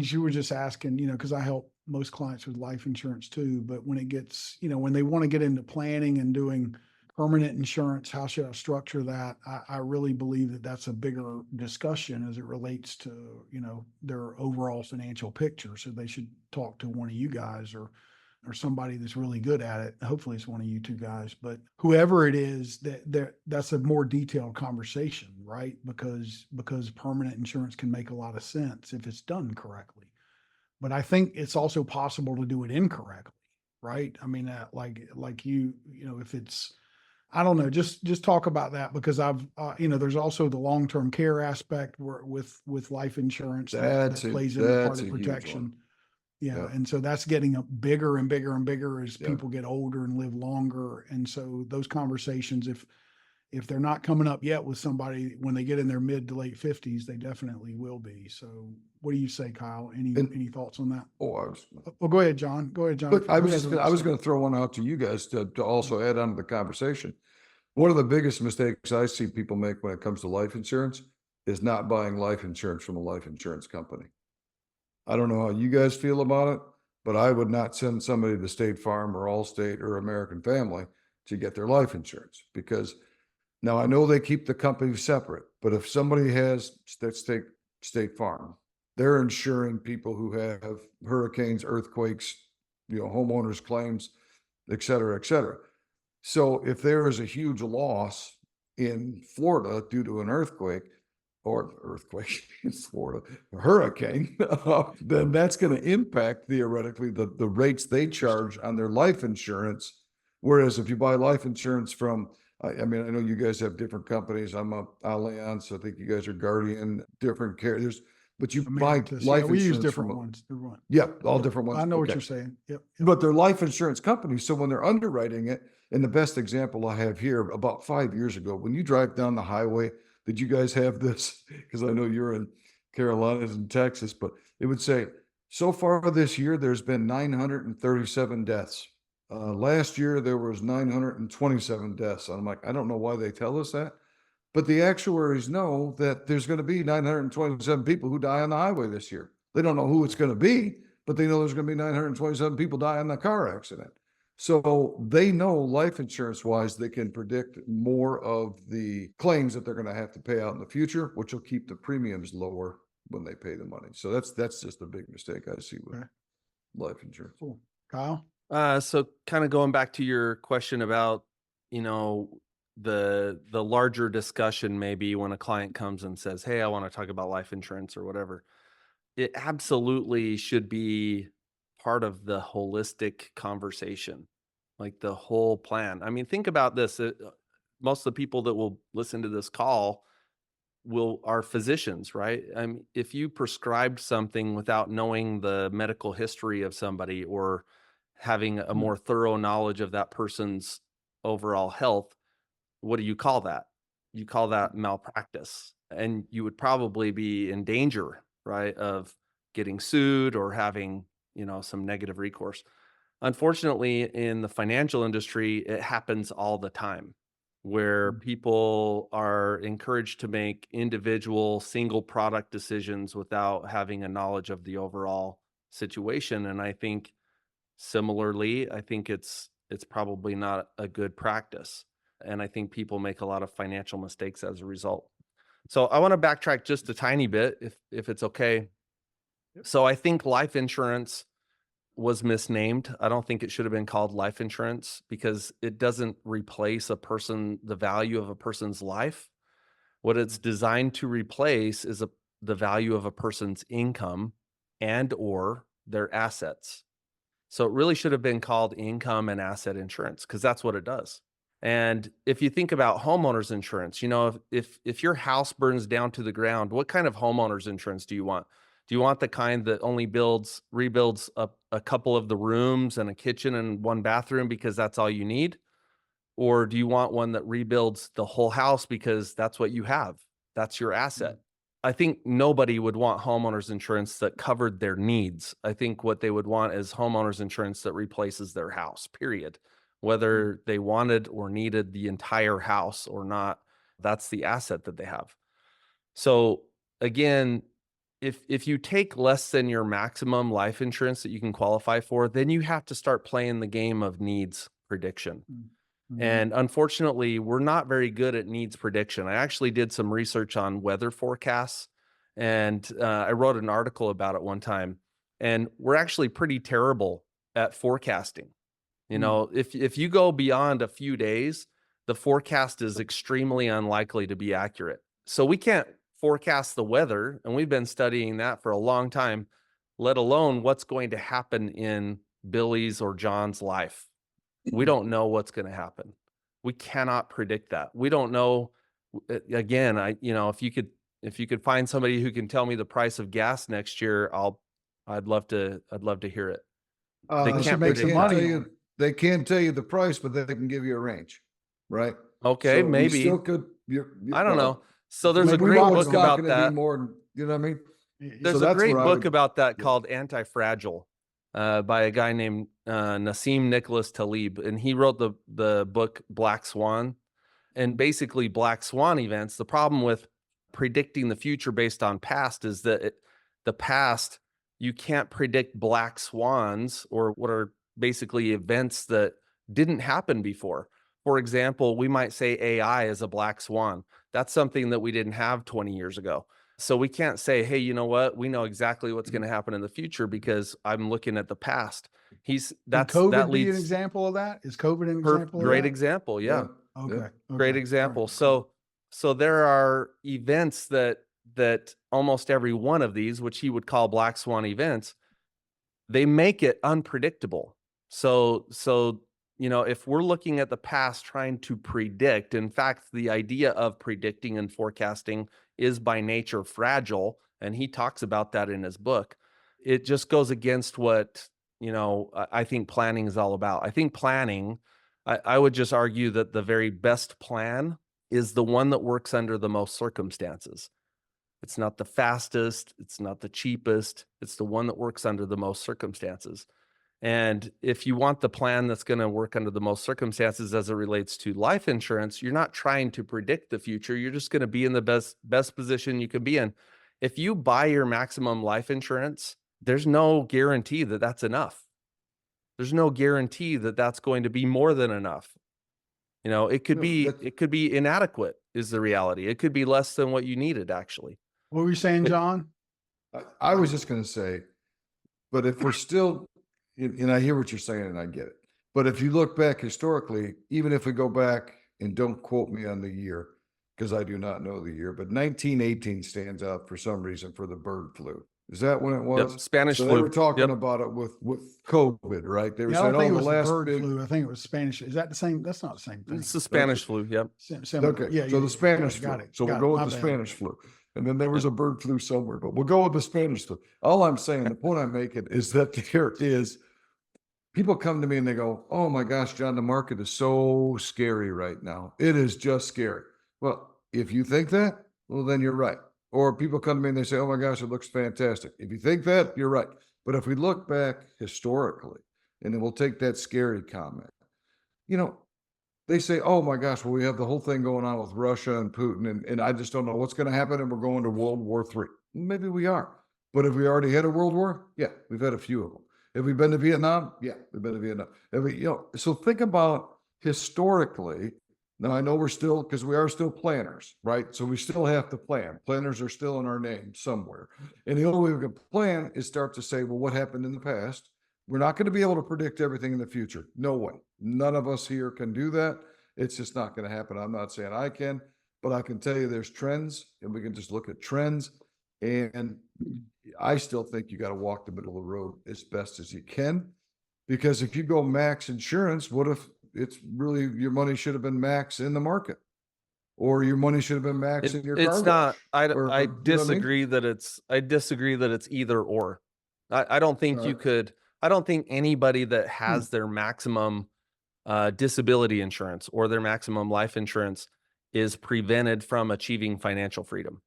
she was just asking, cause I help most clients with life insurance too, but when it gets, when they want to get into planning and doing permanent insurance, how should I structure that? I really believe that that's a bigger discussion as it relates to, their overall financial picture. So they should talk to one of you guys or somebody that's really good at it. Hopefully it's one of you two guys, but whoever it is, that's a more detailed conversation, right? Because permanent insurance can make a lot of sense if it's done correctly. But I think it's also possible to do it incorrectly, right? I mean, like if it's, I don't know, just talk about that, because there's also the long-term care aspect with life insurance that plays into part of protection. Yeah. And so that's getting bigger and bigger and bigger as people get older and live longer. And so those conversations, if they're not coming up yet with somebody when they get in their mid to late 50s, they definitely will be. So what do you say, Kyle? Any thoughts on that? Go ahead, John. Look, I was going to throw one out to you guys to also add on to the conversation. One of the biggest mistakes I see people make when it comes to life insurance is not buying life insurance from a life insurance company. I don't know how you guys feel about it, but I would not send somebody to State Farm or Allstate or American Family to get their life insurance, because now I know they keep the companies separate, but if somebody has, let's take State Farm, they're insuring people who have hurricanes, earthquakes, homeowners claims, et cetera, et cetera. So if there is a huge loss in Florida due to an earthquake in Florida, a hurricane, then that's going to impact theoretically the rates they charge on their life insurance. Whereas if you buy life insurance from, I mean, I know you guys have different companies. I'm a Allianz. I think you guys are Guardian, different carriers, but you buy life insurance. We use different ones. Yeah, all different ones. I know what you're saying. Yep. But they're life insurance companies. So when they're underwriting it, and the best example I have here, about 5 years ago, when you drive down the highway, did you guys have this? Because I know you're in Carolinas and Texas, but it would say, so far this year, there's been 937 deaths. Last year, there was 927 deaths. I'm like, I don't know why they tell us that, but the actuaries know that there's going to be 927 people who die on the highway this year. They don't know who it's going to be, but they know there's going to be 927 people die in a car accident. So they know life insurance wise, they can predict more of the claims that they're going to have to pay out in the future, which will keep the premiums lower when they pay the money. So that's just a big mistake I see with life insurance. Cool. Kyle? So kind of going back to your question about, the larger discussion, maybe when a client comes and says, hey, I want to talk about life insurance or whatever, it absolutely should be part of the holistic conversation, like the whole plan. I mean, think about this. Most of the people that will listen to this call are physicians, right? I mean, if you prescribed something without knowing the medical history of somebody or having a more thorough knowledge of that person's overall health, what do you call that? You call that malpractice. And you would probably be in danger, right, of getting sued or having, some negative recourse. Unfortunately, in the financial industry, it happens all the time where people are encouraged to make individual single product decisions without having a knowledge of the overall situation. And I think similarly, I think it's probably not a good practice. And I think people make a lot of financial mistakes as a result. So I want to backtrack just a tiny bit, if it's okay. So I think life insurance was misnamed. I don't think it should have been called life insurance because it doesn't replace the value of a person's life. What it's designed to replace is the value of a person's income and or their assets. So it really should have been called income and asset insurance because that's what it does. And if you think about homeowners insurance, if your house burns down to the ground, what kind of homeowners insurance do you want? Do you want the kind that only rebuilds a couple of the rooms and a kitchen and one bathroom because that's all you need? Or do you want one that rebuilds the whole house because that's what you have? That's your asset. I think nobody would want homeowners insurance that covered their needs. I think what they would want is homeowners insurance that replaces their house, period. Whether they wanted or needed the entire house or not, that's the asset that they have. So again, if you take less than your maximum life insurance that you can qualify for, then you have to start playing the game of needs prediction. And unfortunately, we're not very good at needs prediction. I actually did some research on weather forecasts, and I wrote an article about it one time. And we're actually pretty terrible at forecasting. You know, if you go beyond a few days, the forecast is extremely unlikely to be accurate. So we can't forecast the weather, and we've been studying that for a long time, let alone what's going to happen in Billy's or John's life. We don't know what's going to happen. We cannot predict that. We don't know. Again, if you could find somebody who can tell me the price of gas next year, I'd love to hear it. They can't make predict some that. money. They can't tell you the price, but they can give you a range, right? Okay, So you maybe. still could. I don't know. So there's a maybe great it's book not about gonna that. Be more, you know what I mean? There's So a that's great where I book would- about that yeah. called Anti-Fragile, by a guy named Nassim Nicholas Taleb, and he wrote the book Black Swan. And basically, black swan events. The problem with predicting the future based on past is that the past, you can't predict black swans, or what are basically events that didn't happen before. For example, we might say AI is a black swan. That's something that we didn't have 20 years ago. So we can't say, hey, you know what? We know exactly what's going to happen in the future because I'm looking at the past. Could COVID that be an leads example of that? Is COVID an example of great that? example. Yeah. Okay. Great Okay. example. All right. So there are events that almost every one of these, which he would call black swan events, they make it unpredictable. So if we're looking at the past trying to predict, in fact, the idea of predicting and forecasting is by nature fragile, and he talks about that in his book. It just goes against what, I think planning is all about. I think planning, I would just argue that the very best plan is the one that works under the most circumstances. It's not the fastest, it's not the cheapest, it's the one that works under the most circumstances. And if you want the plan that's going to work under the most circumstances as it relates to life insurance, you're not trying to predict the future. You're just going to be in the best position you can be in. If you buy your maximum life insurance, there's no guarantee that that's enough. There's no guarantee that that's going to be more than enough. It could be inadequate is the reality. It could be less than what you needed, actually. What were you saying, John? I was just going to say, but if we're still, and I hear what you're saying and I get it, but if you look back historically, even if we go back, and don't quote me on the year, because I do not know the year, but 1918 stands out for some reason for the bird flu. Is that when it was? Yep, Spanish so flu. They were talking Yep. about it with COVID, right? They were I saying, don't think it the was the last bird big flu. I think it was Spanish. Is that the same? That's not the same thing. It's the Spanish flu. Yep. Similar. Okay, Yeah. so the Spanish flu. Got it. So we'll Got go it. with the My bad. Spanish flu. And then there was a bird flu somewhere, but we'll go with the Spanish flu. All I'm saying, the point I'm making is that there is, people come to me and they go, oh my gosh, John, the market is so scary right now. It is just scary. Well, if you think that, well, then you're right. Or people come to me and they say, oh my gosh, it looks fantastic. If you think that, you're right. But if we look back historically, and then we'll take that scary comment, they say, oh my gosh, well, we have the whole thing going on with Russia and Putin, and I just don't know what's going to happen, and we're going to World War III. Maybe we are. But have we already had a world war? Yeah, we've had a few of them. Have we been to Vietnam? Yeah, we've been to Vietnam. So think about historically. Now, I know we're still, because we are still planners, right? So we still have to plan. Planners are still in our name somewhere. And the only way we can plan is start to say, well, what happened in the past? We're not going to be able to predict everything in the future. No way. None of us here can do that. It's just not going to happen. I'm not saying I can, but I can tell you there's trends, and we can just look at trends. And I still think you got to walk the middle of the road as best as you can. Because if you go max insurance, what if it's really your money should have been max in the market, or your money should have been max in your car It's not. wash? I disagree that it's. I disagree that it's either or. I don't think you could. I don't think anybody that has their maximum disability insurance or their maximum life insurance is prevented from achieving financial freedom.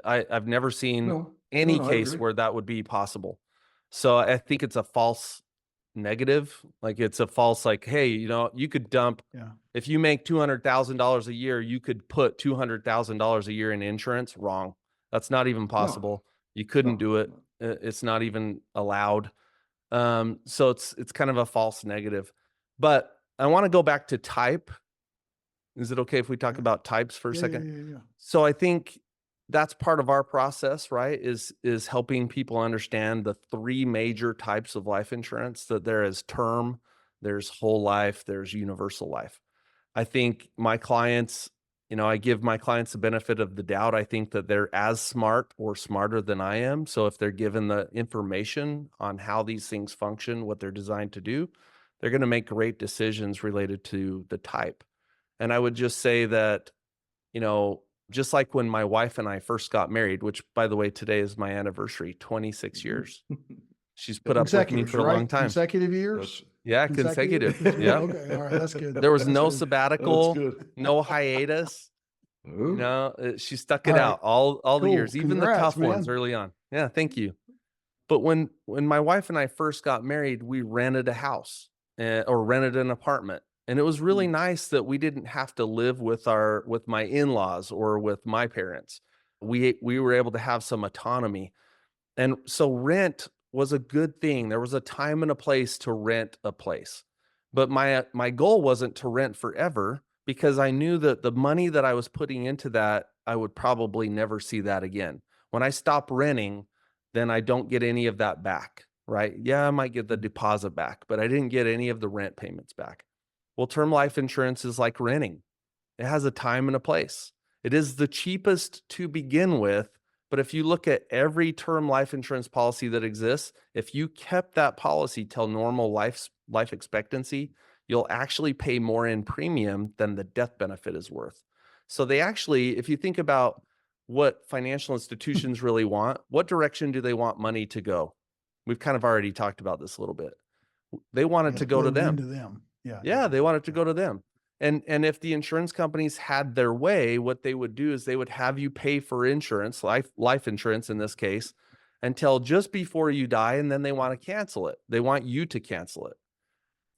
I've never seen any case where that would be possible. So I think it's a false negative. Like it's a false, like, hey, you could dump, if you make $200,000 a year, you could put $200,000 a year in insurance. Wrong. That's not even possible. You couldn't do it. It's not even allowed. So it's kind of a false negative. But I want to go back to type. Is it okay if we talk about types for a second? Yeah. So I think that's part of our process, right? Is helping people understand the three major types of life insurance, that there is term, there's whole life, there's universal life. I think my clients, I give my clients the benefit of the doubt. I think that they're as smart or smarter than I am. So if they're given the information on how these things function, what they're designed to do, they're going to make great decisions related to the type. And I would just say that, just like when my wife and I first got married, which, by the way, today is my anniversary, 26 years. She's put up with me for a long time. Consecutive years? Yeah, consecutive. Yeah. Okay, all right, that's good. There was That's no good. sabbatical, no hiatus. Ooh. She stuck it out all the Cool. years, even the Congrats, tough man. ones early on. Yeah, thank you. But when my wife and I first got married, we rented a house or rented an apartment. And it was really nice that we didn't have to live with my in-laws or with my parents. We were able to have some autonomy. And so rent was a good thing. There was a time and a place to rent a place. But my goal wasn't to rent forever, because I knew that the money that I was putting into that, I would probably never see that again. When I stop renting, then I don't get any of that back, right? Yeah, I might get the deposit back, but I didn't get any of the rent payments back. Well, term life insurance is like renting. It has a time and a place. It is the cheapest to begin with, but if you look at every term life insurance policy that exists, if you kept that policy till normal life expectancy, you'll actually pay more in premium than the death benefit is worth. So they actually, if you think about what financial institutions really want, what direction do they want money to go? We've kind of already talked about this a little bit. They want it to go to them. Yeah, they want it to go to them. And if the insurance companies had their way, what they would do is they would have you pay for insurance, life insurance in this case, until just before you die, and then they want to cancel it. They want you to cancel it.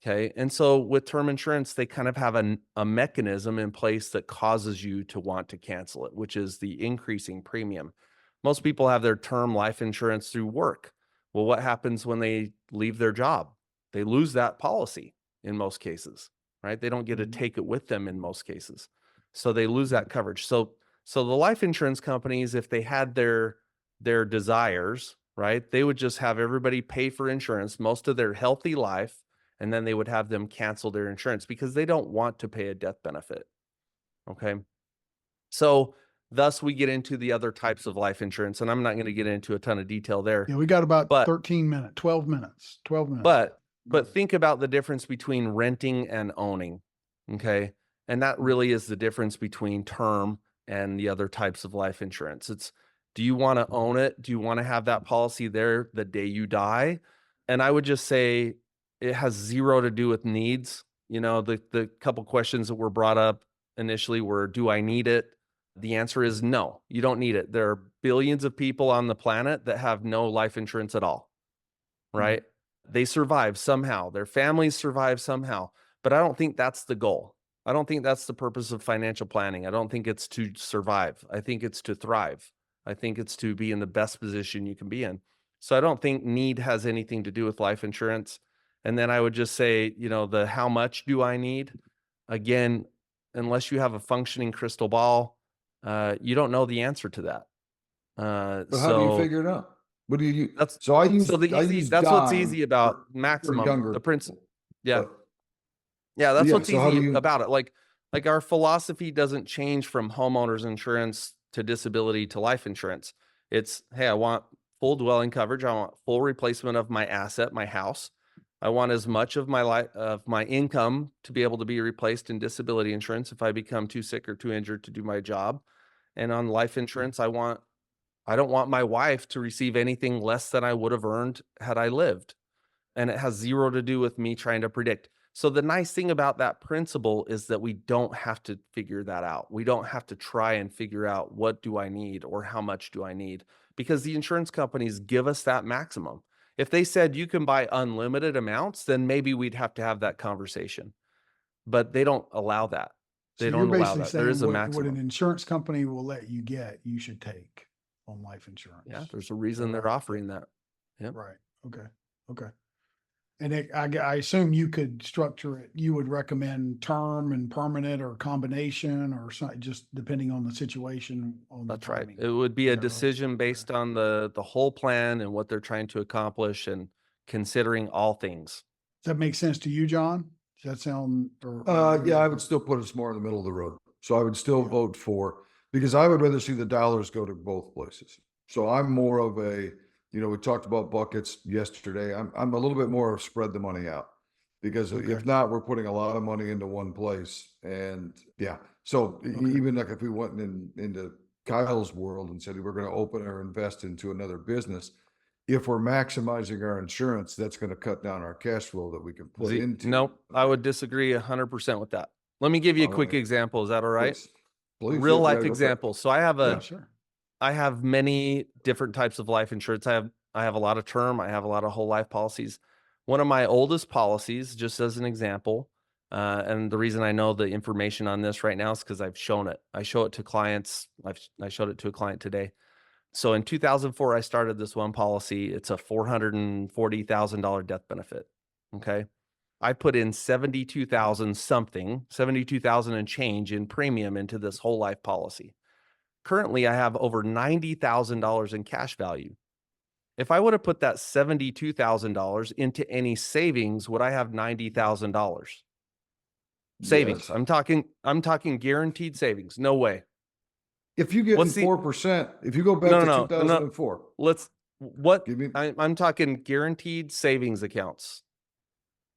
Okay. And so with term insurance, they kind of have a mechanism in place that causes you to want to cancel it, which is the increasing premium. Most people have their term life insurance through work. Well, what happens when they leave their job? They lose that policy in most cases, right? They don't get to take it with them in most cases. So they lose that coverage. So the life insurance companies, if they had their desires, right, they would just have everybody pay for insurance most of their healthy life, and then they would have them cancel their insurance because they don't want to pay a death benefit. Okay. So thus we get into the other types of life insurance, and I'm not going to get into a ton of detail there. Yeah, we got about 13 minutes, 12 minutes. But think about the difference between renting and owning. Okay. And that really is the difference between term and the other types of life insurance. It's, do you want to own it? Do you want to have that policy there the day you die? And I would just say it has zero to do with needs. The couple questions that were brought up initially were, do I need it? The answer is no, you don't need it. There are billions of people on the planet that have no life insurance at all, right? They survive somehow. Their families survive somehow. But I don't think that's the goal. I don't think that's the purpose of financial planning. I don't think it's to survive. I think it's to thrive. I think it's to be in the best position you can be in. So I don't think need has anything to do with life insurance. And then I would just say, the how much do I need? Again, unless you have a functioning crystal ball, you don't know the answer to that. So how do you figure it out? What do you use? That's what's easy about maximum. The principle. Yeah. That's what's easy about it. Like our philosophy doesn't change from homeowners insurance to disability to life insurance. It's, hey, I want full dwelling coverage. I want full replacement of my asset, my house. I want as much of my income to be able to be replaced in disability insurance if I become too sick or too injured to do my job. And on life insurance, I don't want my wife to receive anything less than I would have earned had I lived. And it has zero to do with me trying to predict. So the nice thing about that principle is that we don't have to figure that out. We don't have to try and figure out what do I need or how much do I need, because the insurance companies give us that maximum. If they said you can buy unlimited amounts, then maybe we'd have to have that conversation. But they don't allow that. They don't allow that. There is a maximum. What an insurance company will let you get, you should take on life insurance. Yeah, there's a reason they're offering that. Yeah. Right. Okay. And I assume you could structure it. You would recommend term and permanent or combination or something, just depending on the situation. That's right. It would be a decision based on the whole plan and what they're trying to accomplish and considering all things. Does that make sense to you, John? Does that sound? Yeah, I would still put us more in the middle of the road. So I would still vote for, because I would rather see the dollars go to both places. So I'm more of a, we talked about buckets yesterday. I'm a little bit more of spread the money out, because if not, we're putting a lot of money into one place. And yeah, so even like if we went into Kyle's world and said we're going to open or invest into another business, if we're maximizing our insurance, that's going to cut down our cash flow that we can put into. Nope, I would disagree 100% with that. Let me give you a quick example. Is that all right? Please. Real life example. So I have sure. I have many different types of life insurance. I have a lot of term. I have a lot of whole life policies. One of my oldest policies, just as an example, and the reason I know the information on this right now is because I've shown it. I show it to clients. I showed it to a client today. So in 2004, I started this one policy. It's a $440,000 death benefit. Okay. I put in 72,000 and change in premium into this whole life policy. Currently, I have over $90,000 in cash value. If I would have put that $72,000 into any savings, would I have $90,000? Savings. Yes. I'm talking guaranteed savings. No way. If you get 4%, if you go back to 2004, I'm talking guaranteed savings accounts.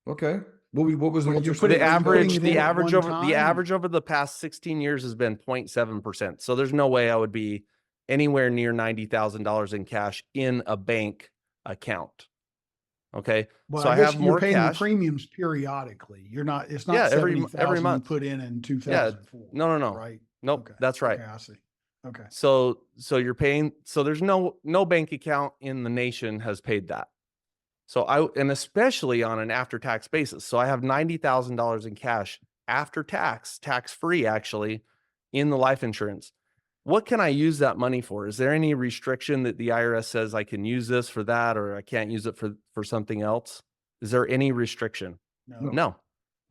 Okay. What was the average over the past 16 years has been 0.7%. So there's no way I would be anywhere near $90,000 in cash in a bank account. Okay. Well, so I have more paying cash. The premiums periodically. It's not every month you put in 2004. No. Right. Nope. Okay. That's right. Okay, I see. Okay. So you're paying, so there's no bank account in the nation has paid that. So and especially on an after-tax basis. So I have $90,000 in cash after tax, tax-free actually, in the life insurance. What can I use that money for? Is there any restriction that the IRS says I can use this for that, or I can't use it for something else? Is there any restriction? No.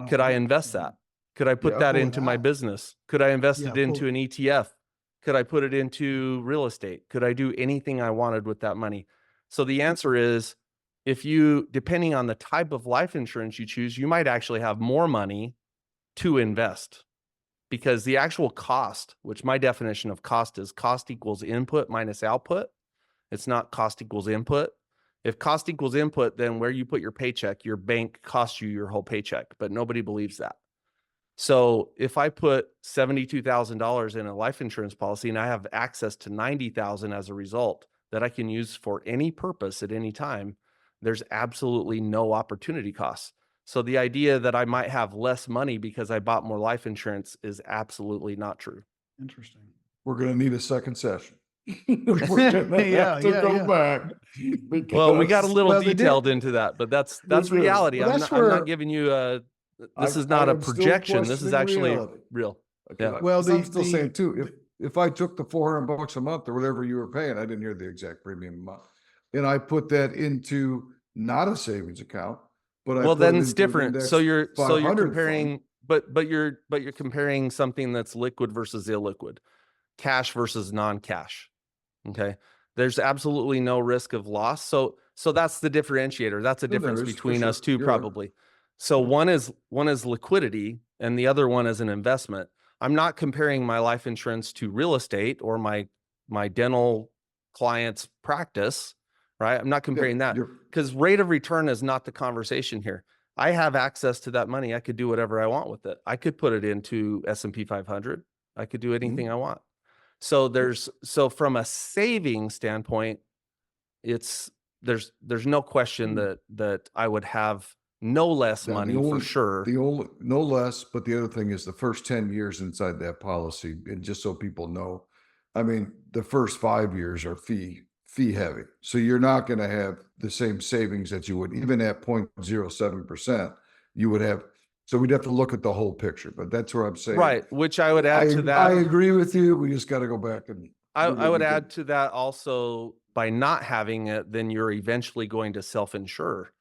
Could I invest that? Could I put that into my business? Could I invest it into an ETF? Could I put it into real estate? Could I do anything I wanted with that money? So the answer is, depending on the type of life insurance you choose, you might actually have more money to invest, because the actual cost, which my definition of cost is cost equals input minus output. It's not cost equals input. If cost equals input, then where you put your paycheck, your bank costs you your whole paycheck, but nobody believes that. So if I put $72,000 in a life insurance policy and I have access to $90,000 as a result that I can use for any purpose at any time, there's absolutely no opportunity costs. So the idea that I might have less money because I bought more life insurance is absolutely not true. Interesting. We're going to need a second session. We're going to have to go back. Well, we got a little detailed into that, but that's reality. I'm not giving you this is not a projection. This is actually real. Okay. Yeah. Well, I'm still saying too, if I took the $400 a month or whatever you were paying, I didn't hear the exact premium amount, and I put that into not a savings account, but then it's different. So you're comparing, but you're comparing something that's liquid versus illiquid, cash versus non-cash. Okay. There's absolutely no risk of loss. So that's the differentiator. That's a difference between us two, probably. Right. So one is liquidity and the other one is an investment. I'm not comparing my life insurance to real estate or my dental client's practice, right? I'm not comparing that, because rate of return is not the conversation here. I have access to that money. I could do whatever I want with it. I could put it into S&P 500. I could do anything I want. So from a saving standpoint, there's no question that I would have no less money for sure. No less, but the other thing is the first 10 years inside that policy, and just so people know, I mean, the first 5 years are fee heavy. So you're not going to have the same savings that you would, even at 0.07%, you would have. So we'd have to look at the whole picture, but that's where I'm saying. Right. Which I would add to that. I agree with you. We just got to go back and. I would add to that also, by not having it, then you're eventually going to self-insure.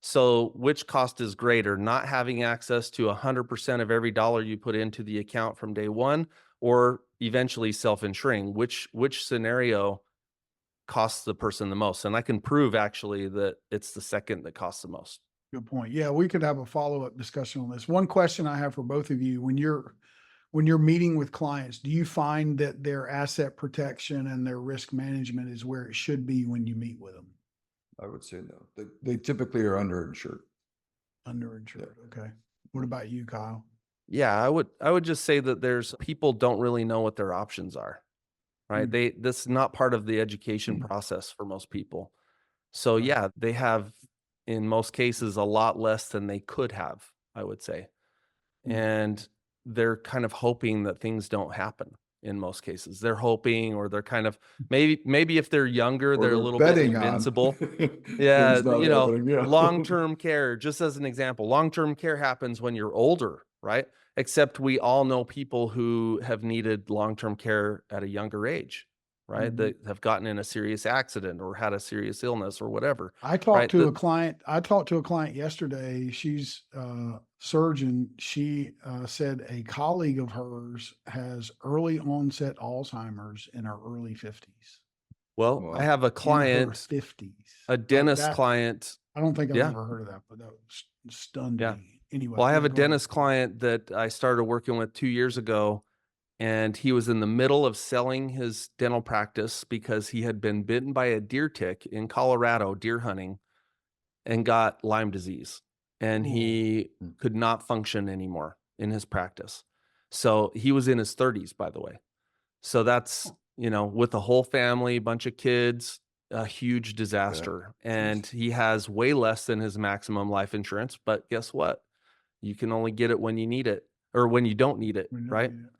So which cost is greater, not having access to 100% of every dollar you put into the account from day one, or eventually self-insuring? Which scenario costs the person the most? And I can prove actually that it's the second that costs the most. Good point. Yeah, we could have a follow-up discussion on this. One question I have for both of you, when you're meeting with clients, do you find that their asset protection and their risk management is where it should be when you meet with them? I would say no. They typically are underinsured. Underinsured. Okay. What about you, Kyle? Yeah, I would just say that there's people don't really know what their options are, right? This is not part of the education process for most people. So Right. yeah, they have in most cases a lot less than they could have, I would say. And they're kind of hoping that things don't happen in most cases. They're hoping, or they're kind of maybe if they're younger, Or they're a they're little bit betting on invincible. things Yeah, not happening. Yeah. long-term care, just as an example, long-term care happens when you're older, right? Except we all know people who have needed long-term care at a younger age, right? That have gotten in a serious accident or had a serious illness or whatever. I talked Right, to a client yesterday. She's a surgeon. She said a colleague of hers has early onset Alzheimer's in her early 50s. Well, Wow. I have a In her client, 50s. a Like dentist that, client. I don't think I've Yeah. ever heard of that, but that stunned Yeah. me. Anyway, Well, I have yeah, a go ahead. dentist client that I started working with 2 years ago, and he was in the middle of selling his dental practice because he had been bitten by a deer tick in Colorado, deer hunting, and got Lyme disease. And he could not function anymore in his practice. So he was in his 30s, by the way. So that's, with the whole family, bunch of kids, a huge disaster. And he has way less than his maximum life insurance. But guess what? You can only get it when you need it, or when you don't need it, We don't right? need it.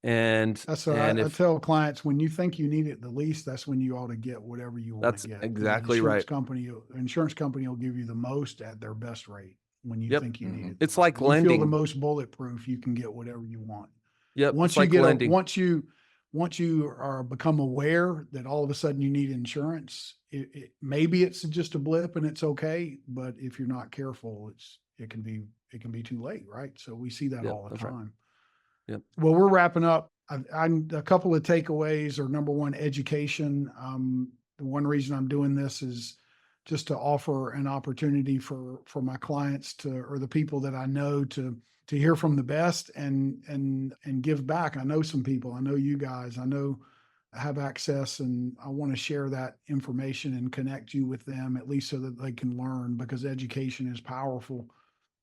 And That's what I tell clients, when you think you need it the least, that's when you ought to get whatever you want that's to get. 'Cause exactly the right. Insurance company will give you the most at their best rate when you Yep. think you need it. It's like When you feel the lending. most bulletproof, you can get whatever you want. Yep. Once It's you like get lending. once you are become aware that all of a sudden you need insurance, maybe it's just a blip and it's okay. But if you're not careful, it can be too late, right? So we see that Yep, all the that's right. time. Yep. Well, we're wrapping up. I'm a couple of takeaways are, number one, education. The one reason I'm doing this is just to offer an opportunity for my clients or the people that I know to hear from the best and give back. I know some people, I know you guys, I know I have access, and I want to share that information and connect you with them, at least so that they can learn, because education is powerful.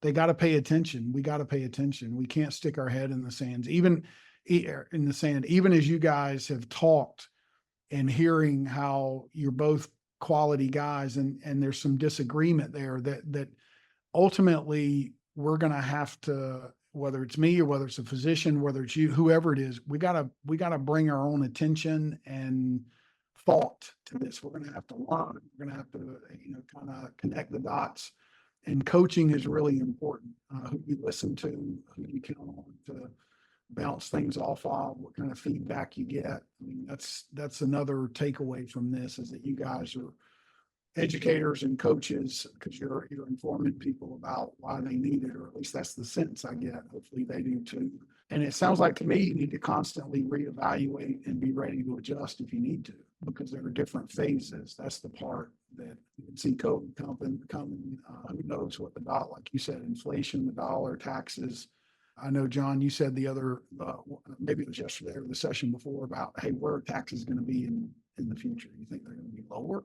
They got to pay attention. We got to pay attention. We can't stick our head in the sand, even as you guys have talked and hearing how you're both quality guys, and there's some disagreement there that ultimately we're going to have to, whether it's me or whether it's a physician, whether it's you, whoever it is, we got to bring our own attention and thought to this. We're going to have to learn. We're going to have to, kind of connect the dots. And coaching is really important. Who you listen to, who you count on to bounce things off of, what kind of feedback you get. I mean, that's another takeaway from this, is that you guys are educators and coaches, because you're informing people about why they need it, or at least that's the sense I get. Hopefully they do too. And it sounds like to me you need to constantly reevaluate and be ready to adjust if you need to, because there are different phases. That's the part that you can see COVID coming. Who knows what the dollar, like you said, inflation, the dollar, taxes. I know, John, you said the other, maybe it was yesterday or the session before, about, hey, where are taxes going to be in the future? You think they're going to be lower?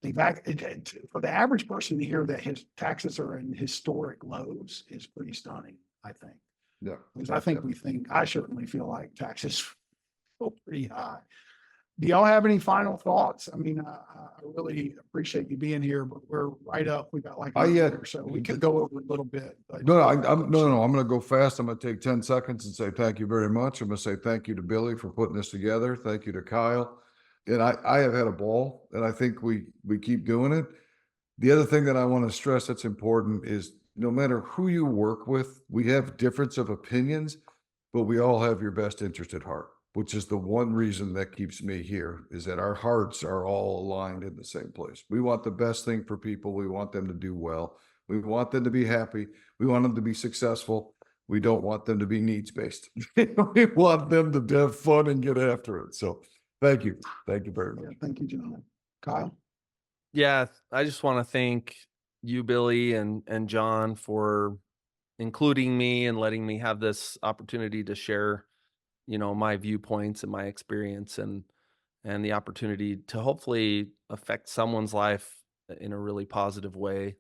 For the average person to hear that his taxes are in historic lows is pretty stunning, I think. Yeah. Because I certainly feel like taxes are pretty high. Do y'all have any final thoughts? I mean, I really appreciate you being here, but we're right up. We got like a minute or so. We could go over a little bit. No, I'm going to go fast. I'm going to take 10 seconds and say thank you very much. I'm going to say thank you to Billy for putting this together. Thank you to Kyle. And I have had a ball, and I think we keep doing it. The other thing that I want to stress that's important is, no matter who you work with, we have difference of opinions, but we all have your best interest at heart, which is the one reason that keeps me here, is that our hearts are all aligned in the same place. We want the best thing for people. We want them to do well. We want them to be happy. We want them to be successful. We don't want them to be needs-based. We want them to have fun and get after it. So thank you. Thank you very Yeah, much. thank you, John. Kyle? Yeah, I just want to thank you, Billy, and John for including me and letting me have this opportunity to share, my viewpoints and my experience and the opportunity to hopefully affect someone's life in a really positive way.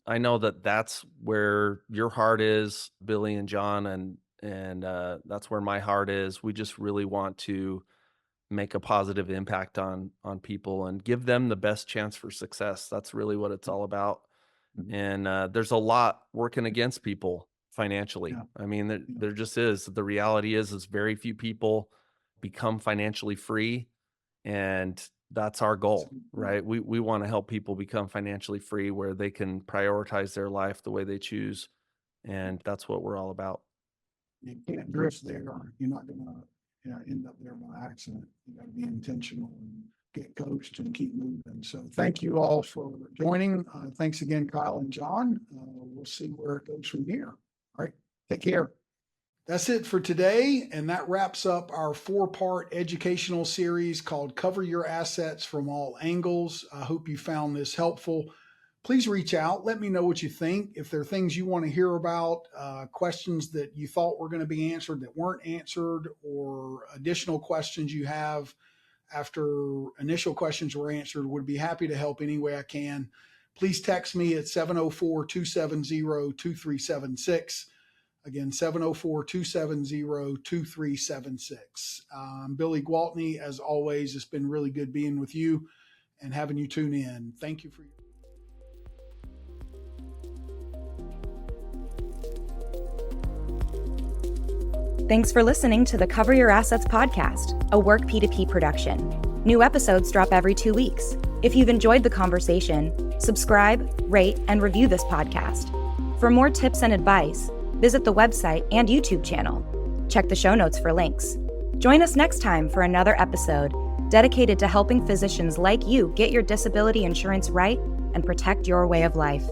I know that's where your heart is, Billy and John, and that's where my heart is. We just really want to make a positive impact on people and give them the best chance for success. That's really what it's all about. Mhm. And there's a lot working against people financially. Yeah. I mean, there just is. The reality is very few people become financially free, and that's our goal, right? We want to help people become financially free where they can prioritize their life the way they choose, and that's what we're all about. You can't drift there. You're not going to end up there by accident. You got to be intentional and get coached and keep moving. So thank you all for joining. Thanks again, Kyle and John. We'll see where it goes from here. All right. Take care. That's it for today. And that wraps up our 4-part educational series called Cover Your Assets from All Angles. I hope you found this helpful. Please reach out. Let me know what you think. If there are things you want to hear about, questions that you thought were going to be answered that weren't answered, or additional questions you have after initial questions were answered, would be happy to help any way I can. Please text me at 704-270-2376. Again, 704-270-2376. Billy Gwaltney, as always, it's been really good being with you and having you tune in. Thank you for your Thanks for listening to the Cover Your Assets podcast, a Work P2P production. New episodes drop every 2 weeks. If you've enjoyed the conversation, subscribe, rate, and review this podcast. For more tips and advice, visit the website and YouTube channel. Check the show notes for links. Join us next time for another episode dedicated to helping physicians like you get your disability insurance right and protect your way of life.